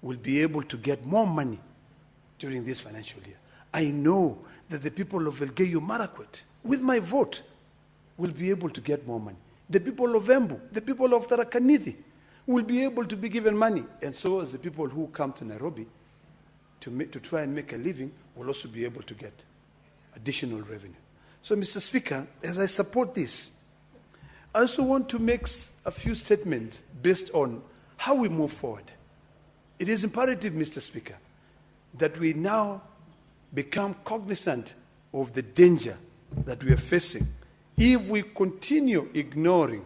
will be able to get more money during this financial year. I know that the people of Elgeyo Marakwet, with my vote, will be able to get more money. The people of Embu, the people of Tharaka Nithi will be able to be given money. And so as the people who come to Nairobi to try and make a living will also be able to get additional revenue. So, Mr. Speaker, as I support this, I also want to make a few statements based on how we move forward. It is imperative, Mr. Speaker, that we now become cognizant of the danger that we are facing if we continue ignoring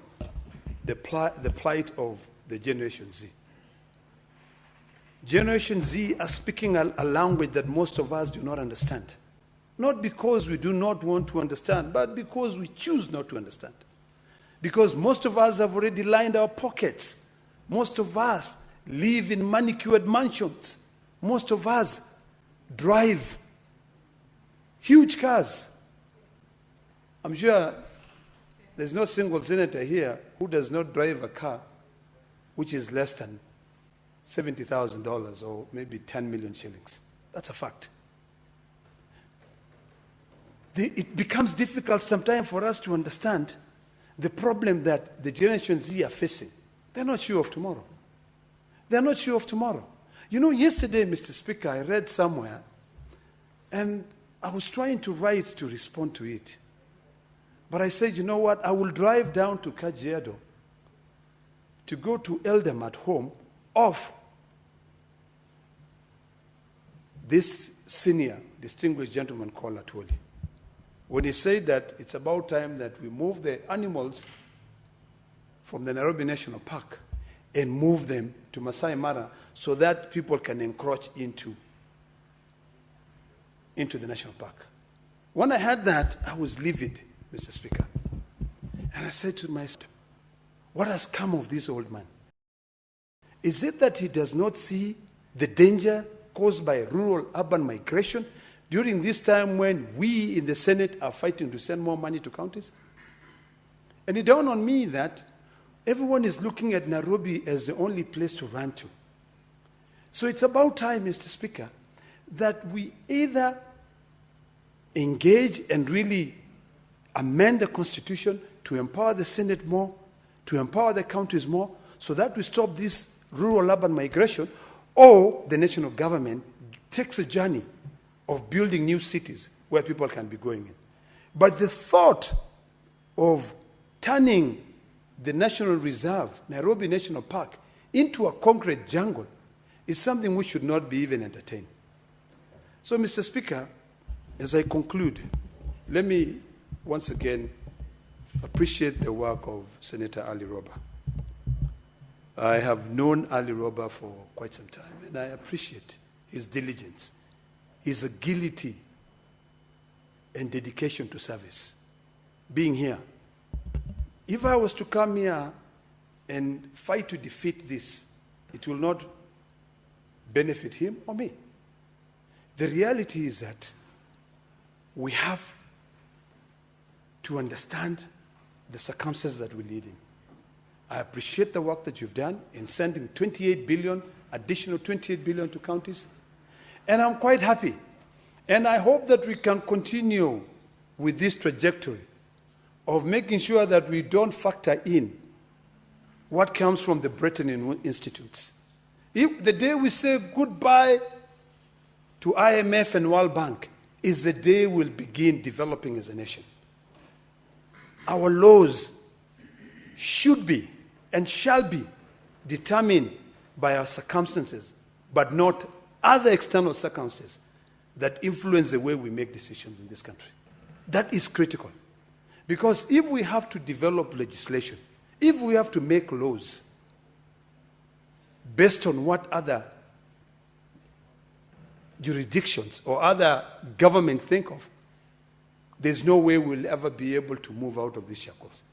the plight of the Generation Z. Generation Z are speaking a language that most of us do not understand. Not because we do not want to understand, but because we choose not to understand. Because most of us have already lined our pockets. Most of us live in manicured mansions. Most of us drive huge cars. I'm sure there's no single senator here who does not drive a car which is less than $70,000 or maybe 10 million shillings. That's a fact. It becomes difficult sometimes for us to understand the problem that the Generation Z are facing. They're not sure of tomorrow. They're not sure of tomorrow. You know, yesterday, Mr. Speaker, I read somewhere, and I was trying to write to respond to it. But I said, you know what, I will drive down to Kajiado to go to Eldam at home off this senior, distinguished gentleman called Atwoli. When he said that it's about time that we move the animals from the Nairobi National Park and move them to Masai Mara so that people can encroach into the national park. When I heard that, I was livid, Mr. Speaker. And I said to myself, what has come of this old man? Is it that he does not see the danger caused by rural-urban migration during this time when we in the Senate are fighting to send more money to counties? And it dawned on me that everyone is looking at Nairobi as the only place to run to. So it's about time, Mr. Speaker, that we either engage and really amend the Constitution to empower the Senate more, to empower the counties more, so that we stop this rural-urban migration, or the national government takes a journey of building new cities where people can be going in. But the thought of turning the National Reserve, Nairobi National Park, into a concrete jungle is something we should not be even entertained. So, Mr. Speaker, as I conclude, let me once again appreciate the work of Senator Ali Roba. I have known Ali Roba for quite some time, and I appreciate his diligence, his agility, and dedication to service. Being here, if I was to come here and fight to defeat this, it will not benefit him or me. The reality is that we have to understand the circumstances that we live in. I appreciate the work that you've done in sending 28 billion, additional 28 billion to counties. And I'm quite happy. And I hope that we can continue with this trajectory of making sure that we don't factor in what comes from the Brethren Institutes. If the day we say goodbye to IMF and World Bank is the day we'll begin developing as a nation. Our laws should be and shall be determined by our circumstances, but not other external circumstances that influence the way we make decisions in this country. That is critical. Because if we have to develop legislation, if we have to make laws based on what other jurisdictions or other governments think of, there's no way we'll ever be able to move out of these shackles.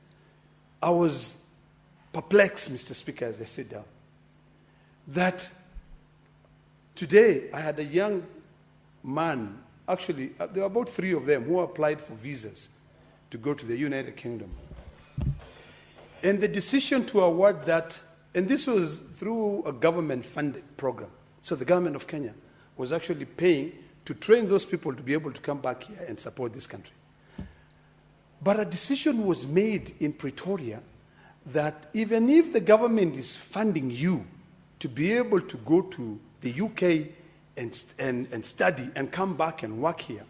I was perplexed, Mr. Speaker, as I sit down, that today I had a young man, actually, there were about 3 of them who applied for visas to go to the United Kingdom. And the decision to award that, and this was through a government-funded program. So the government of Kenya was actually paying to train those people to be able to come back here and support this country. But a decision was made in Pretoria that even if the government is funding you to be able to go to the UK and study and come back and work here,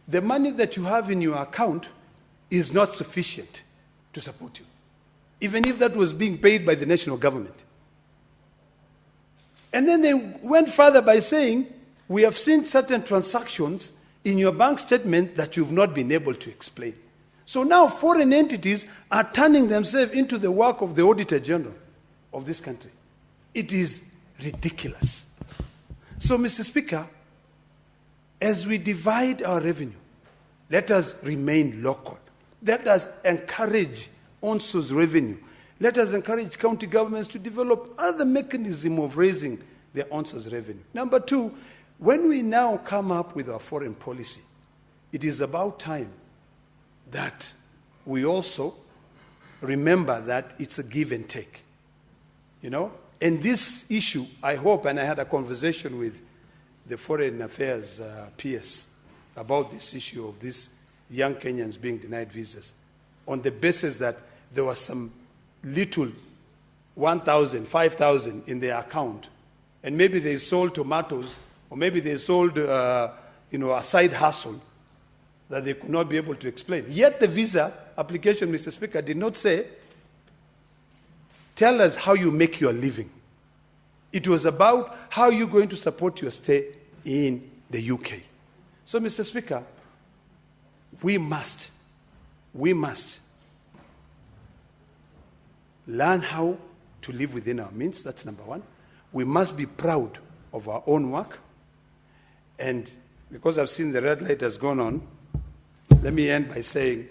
the money that you have in your account is not sufficient to support you, even if that was being paid by the national government. And then they went further by saying, we have seen certain transactions in your bank statement that you've not been able to explain. So now foreign entities are turning themselves into the work of the Auditor General of this country. It is ridiculous. So, Mr. Speaker, as we divide our revenue, let us remain local. Let us encourage ONSO's revenue. Let us encourage county governments to develop other mechanisms of raising their ONSO's revenue. Number 2, when we now come up with our foreign policy, it is about time that we also remember that it's a give and take. You know? And this issue, I hope, and I had a conversation with the Foreign Affairs PS about this issue of these young Kenyans being denied visas, on the basis that there was some little 1,000, 5,000 in their account, and maybe they sold tomatoes, or maybe they sold a side hustle that they could not be able to explain. Yet the visa application, Mr. Speaker, did not say, tell us how you make your living. It was about how you're going to support your stay in the UK. So, Mr. Speaker, we must learn how to live within our means. That's number 1. We must be proud of our own work. And because I've seen the red light has gone on, let me end by saying,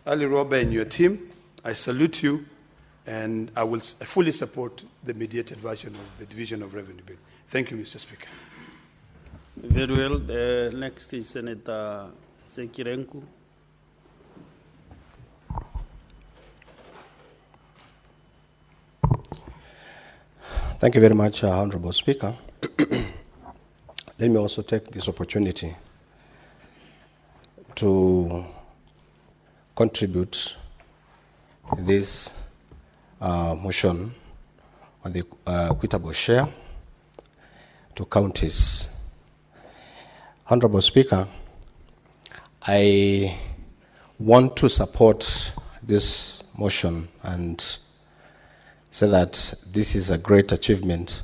Ali Roba and your team, I salute you, and I will fully support the mediated version of the Division of Revenue Bill. Thank you, Mr. Speaker. Very well. The next is Senator Sekirenku. Thank you very much, Honorable Speaker. Let me also take this opportunity to contribute this motion on the equitable share to counties. Honorable Speaker, I want to support this motion and say that this is a great achievement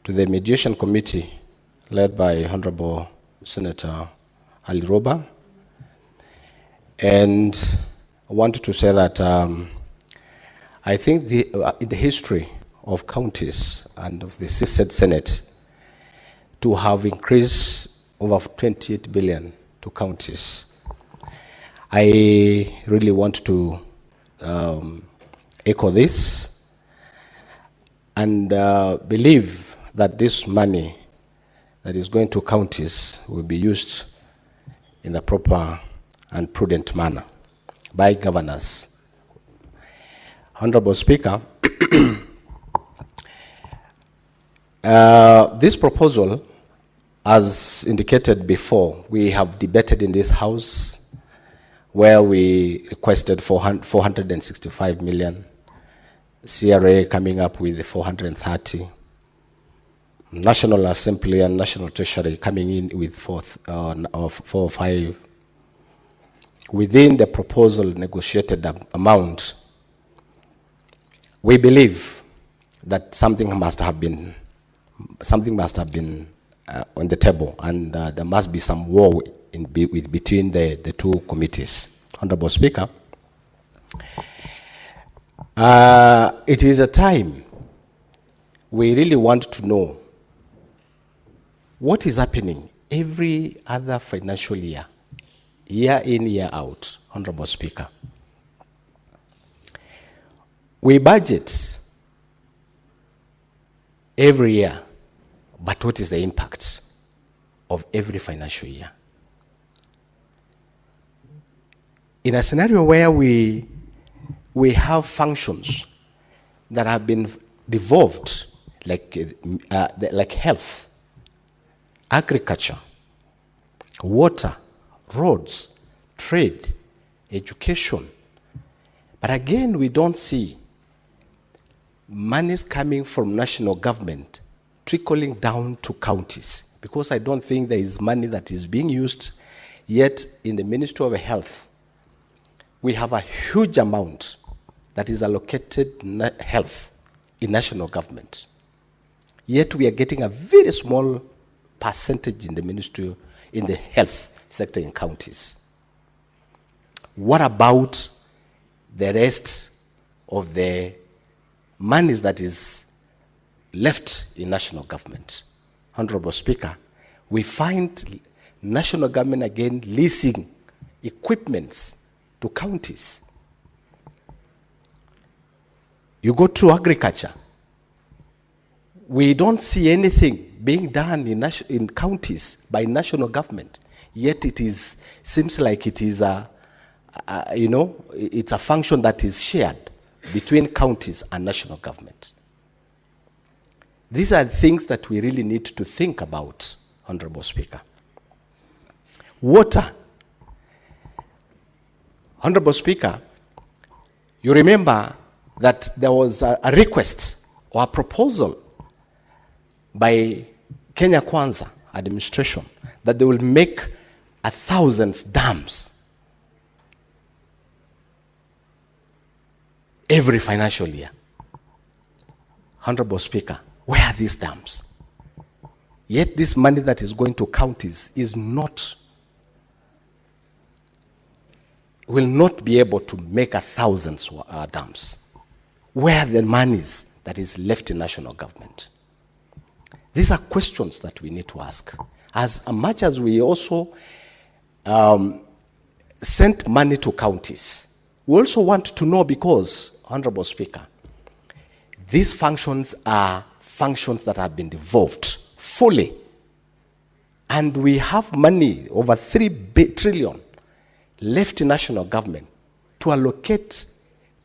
to the mediation committee led by Honorable Senator Ali Roba. And I wanted to say that I think in the history of counties and of the Senate, to have increased over 28 billion to counties, I really want to echo this and believe that this money that is going to counties will be used in the proper and prudent manner. by governors. Honorable Speaker, this proposal, as indicated before, we have debated in this House where we requested 465 million, CRA coming up with 430, National Assembly and National Treasury coming in with 4 or 5. Within the proposal negotiated amount, we believe that something must have been on the table, and there must be some war between the two committees. Honorable Speaker, it is a time we really want to know what is happening every other financial year, year in, year out. Honorable Speaker, we budget every year, but what is the impact of every financial year? In a scenario where we have functions that have been devolved, like health, agriculture, water, roads, trade, education, but again we don't see monies coming from national government trickling down to counties, because I don't think there is money that is being used yet. In the Ministry of Health, we have a huge amount that is allocated health in national government, yet we are getting a very small percentage in the ministry, in the health sector in counties. What about the rest of the monies that is left in national government? Honorable Speaker, we find national government again leasing equipments to counties. You go to agriculture, we don't see anything being done in counties by national government, yet seems like it is it's a function that is shared between counties and national government. These are things that we really need to think about, Honorable Speaker. Water. Honorable Speaker, you remember that there was a request or a proposal by Kenya Kwanza administration that they will make 1,000 dams every financial year. Honorable Speaker, where are these dams? Yet this money that is going to counties will not be able to make 1,000 dams. Where are the monies that is left in national government? These are questions that we need to ask. As much as we also sent money to counties, we also want to know, because, Honorable Speaker, these functions are functions that have been devolved fully. And we have money, over 3 trillion, left in national government to allocate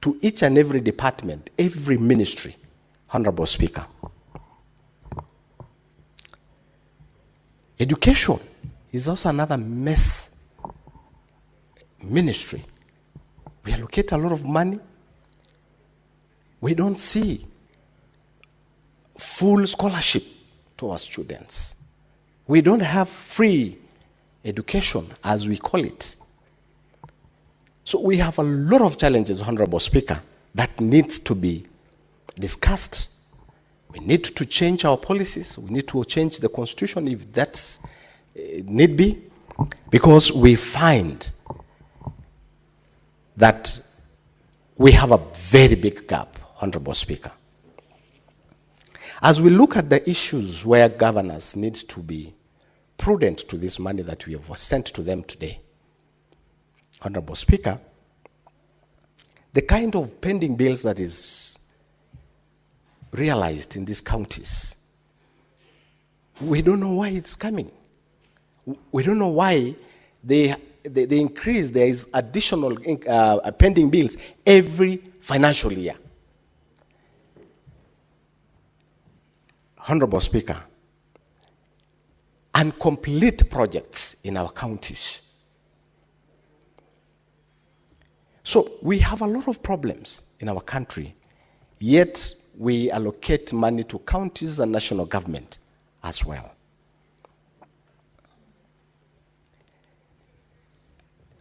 to each and every department, every ministry. Honorable Speaker, education is also another mess ministry. We allocate a lot of money. We don't see full scholarship to our students. We don't have free education, as we call it. So we have a lot of challenges, Honorable Speaker, that needs to be discussed. We need to change our policies. We need to change the constitution if that's need be, because we find that we have a very big gap, Honorable Speaker. As we look at the issues where governors need to be prudent to this money that we have sent to them today, Honorable Speaker, the kind of pending bills that is realized in these counties, we don't know why it's coming. We don't know why they increase, there is additional pending bills every financial year. Honorable Speaker, and complete projects in our counties. So we have a lot of problems in our country, yet we allocate money to counties and national government as well.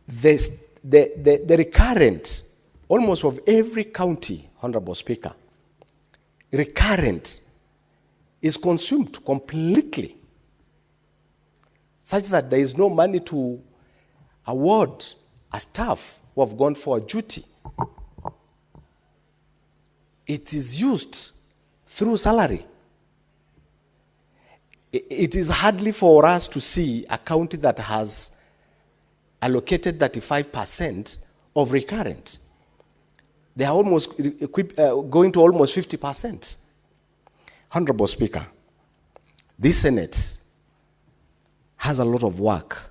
The recurrent, almost of every county, Honorable Speaker, recurrent is consumed completely, such that there is no money to award a staff who have gone for a duty. It is used through salary. It is hardly for us to see a county that has allocated 35% of recurrent. They are almost going to almost 50%. Honorable Speaker, this Senate has a lot of work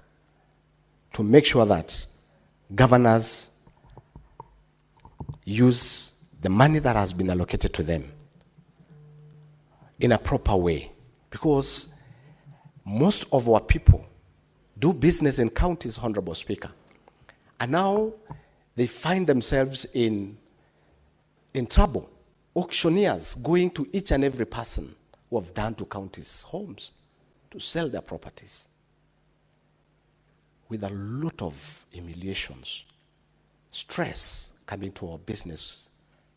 to make sure that governors use the money that has been allocated to them in a proper way, because most of our people do business in counties, Honorable Speaker, and now they find themselves in trouble. Auctioneers going to each and every person who have done to counties' homes to sell their properties, with a lot of humiliations, stress coming to our business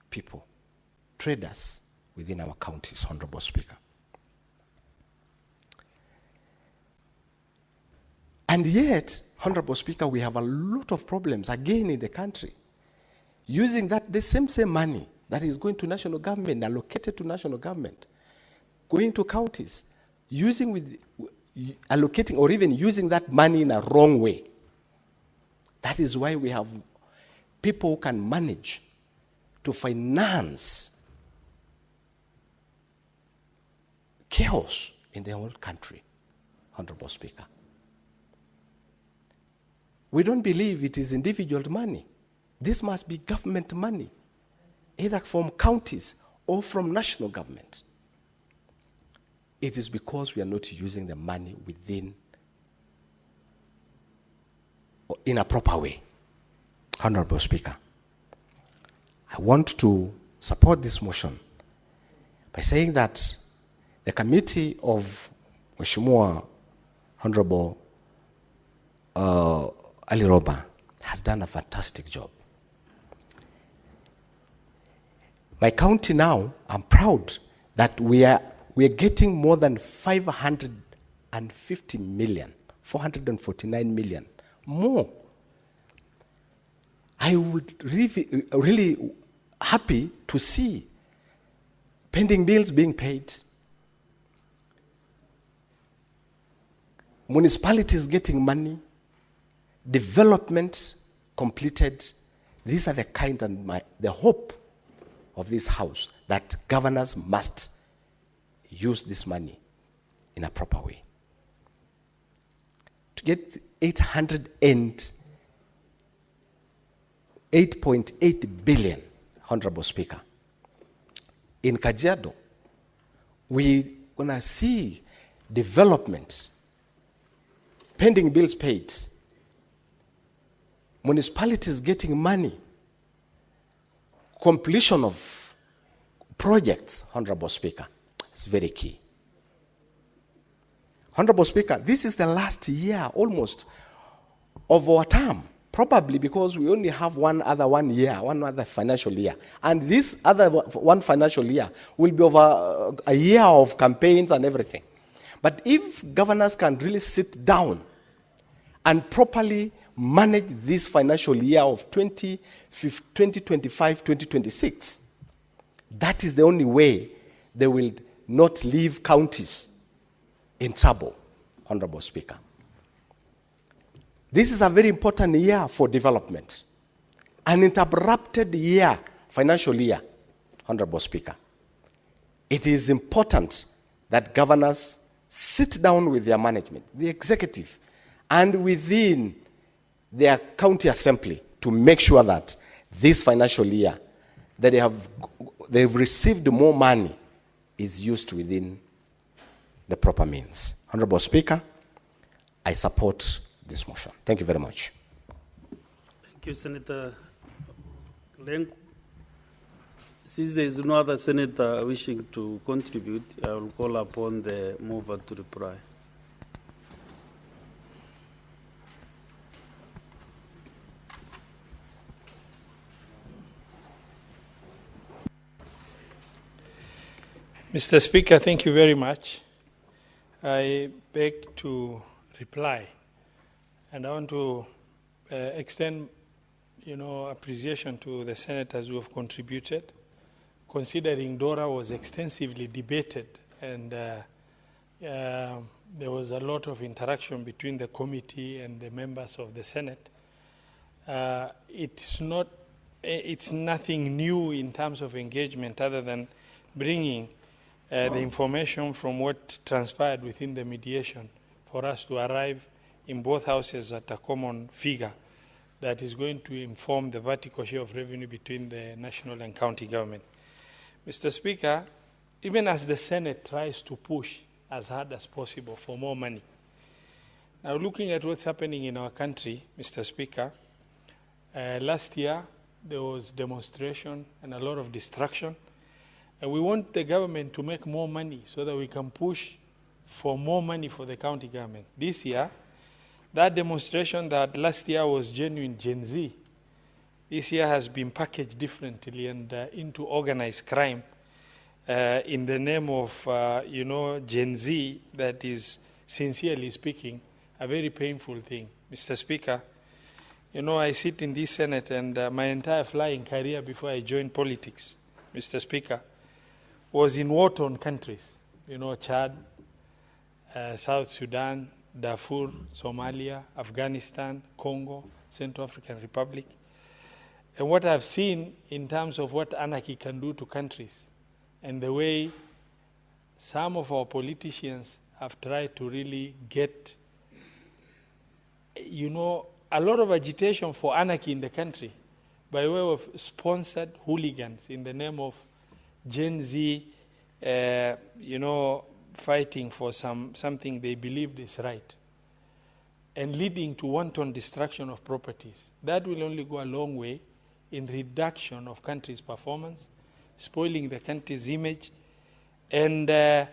people, traders within our counties, Honorable Speaker. And yet, Honorable Speaker, we have a lot of problems again in the country, using the same money that is going to national government, allocated to national government, going to counties, allocating or even using that money in a wrong way. That is why we have people who can manage to finance chaos in the whole country, Honorable Speaker. We don't believe it is individual money. This must be government money, either from counties or from national government. It is because we are not using the money in a proper way. Honorable Speaker, I want to support this motion by saying that the committee of Mheshimiwa Honorable Ali Roba has done a fantastic job. My county now, I'm proud that we are getting more than 550 million, 449 million more. I would really happy to see pending bills being paid, municipalities getting money, development completed. These are the kind and the hope of this house, that governors must use this money in a proper way. To get 8.8 billion, Honorable Speaker, in Kajiado, we're going to see development, pending bills paid, municipalities getting money, completion of projects, Honorable Speaker. It's very key. Honorable Speaker, this is the last year almost of our term, probably because we only have one other financial year. And this other one financial year will be over a year of campaigns and everything. But if governors can really sit down and properly manage this financial year of 2025-2026, that is the only way they will not leave counties in trouble, Honorable Speaker. This is a very important year for development. An interrupted year, financial year, Honorable Speaker. It is important that governors sit down with their management, the executive, and within their county assembly to make sure that this financial year that they've received more money is used within the proper means. Honorable Speaker, I support this motion. Thank you very much. Thank you, Senator Lenku. Since there is no other senator wishing to contribute, I will call upon the mover to reply. Mr. Speaker, thank you very much. I beg to reply, and I want to extend, appreciation to the senators who have contributed, considering DORA was extensively debated, and there was a lot of interaction between the committee and the members of the Senate. It's nothing new in terms of engagement other than bringing the information from what transpired within the mediation for us to arrive in both houses at a common figure that is going to inform the vertical share of revenue between the national and county government. Mr. Speaker, even as the Senate tries to push as hard as possible for more money, now looking at what's happening in our country, Mr. Speaker, last year there was demonstration and a lot of destruction. And we want the government to make more money so that we can push for more money for the county government. This year, that demonstration that last year was genuine Gen Z, this year has been packaged differently and into organized crime in the name of, Gen Z, that is, sincerely speaking, a very painful thing. Mr. Speaker, I sit in this Senate, and my entire flying career before I joined politics, Mr. Speaker, was in war-torn countries, Chad, South Sudan, Darfur, Somalia, Afghanistan, Congo, Central African Republic. And what I've seen in terms of what anarchy can do to countries and the way some of our politicians have tried to really get, a lot of agitation for anarchy in the country by way of sponsored hooligans in the name of Gen Z, fighting for something they believed is right, and leading to wanton destruction of properties. That will only go a long way in reduction of country's performance, spoiling the country's image, and, the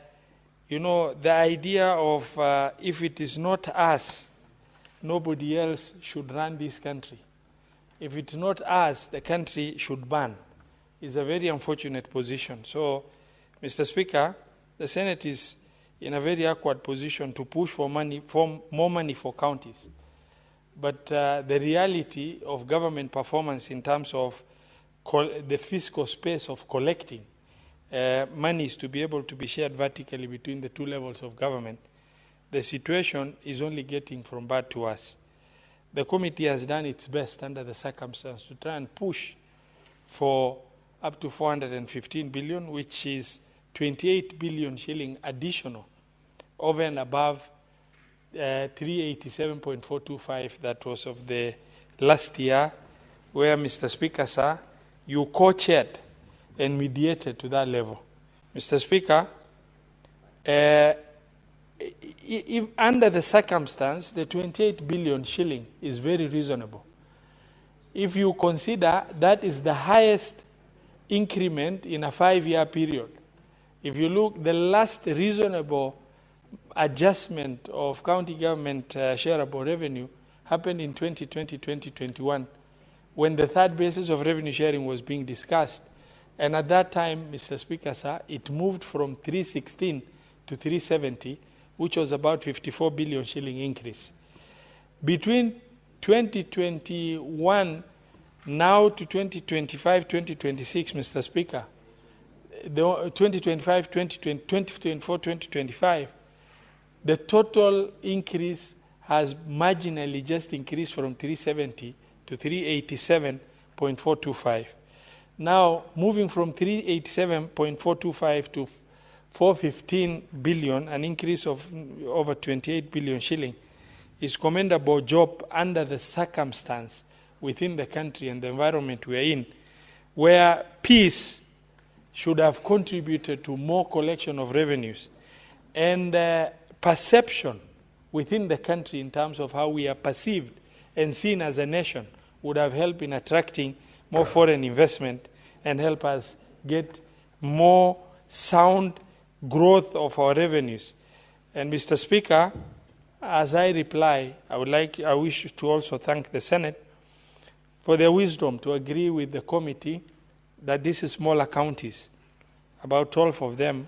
idea of if it is not us, nobody else should run this country. If it's not us, the country should burn. Is a very unfortunate position. So, Mr. Speaker, the Senate is in a very awkward position to push for more money for counties. But the reality of government performance in terms of the fiscal space of collecting monies to be able to be shared vertically between the two levels of government, the situation is only getting from bad to worse. The committee has done its best under the circumstances to try and push for up to 415 billion, which is 28 billion shilling additional over and above 387.425 that was of the last year, where, Mr. Speaker, sir, you co-chaired and mediated to that level. Mr. Speaker, if under the circumstance, the 28 billion shilling is very reasonable. If you consider that is the highest increment in a 5-year period. If you look, the last reasonable adjustment of county government shareable revenue happened in 2020-2021 when the third basis of revenue sharing was being discussed. And at that time, Mr. Speaker, sir, it moved from 316 to 370, which was about 54 billion shilling increase. Between 2021 now to 2025, 2026, Mr. Speaker, the 2025, 2024, 2025, the total increase has marginally just increased from 370 to 387.425. Now, moving from 387.425 to 415 billion, an increase of over 28 billion shilling, is commendable job under the circumstance within the country and the environment we are in, where peace should have contributed to more collection of revenues, and perception within the country in terms of how we are perceived and seen as a nation would have helped in attracting more foreign investment and help us get more sound growth of our revenues. And Mr. Speaker, as I reply, I wish to also thank the Senate for their wisdom to agree with the committee that these smaller counties, about 12 of them,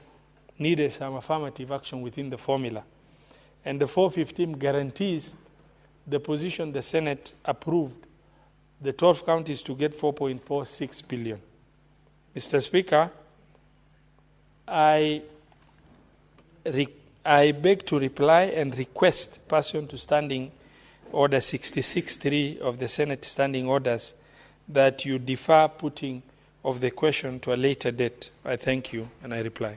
needed some affirmative action within the formula. And the 415 guarantees the position the Senate approved, the 12 counties to get 4.46 billion. Mr. Speaker, I beg to reply and request, pursuant to Standing Order 66.3 of the Senate Standing Orders, that you defer putting of the question to a later date. I thank you, and I reply.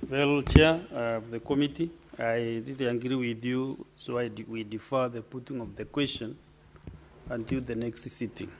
Well, Chair of the committee, I really agree with you, so we defer the putting of the question until the next sitting.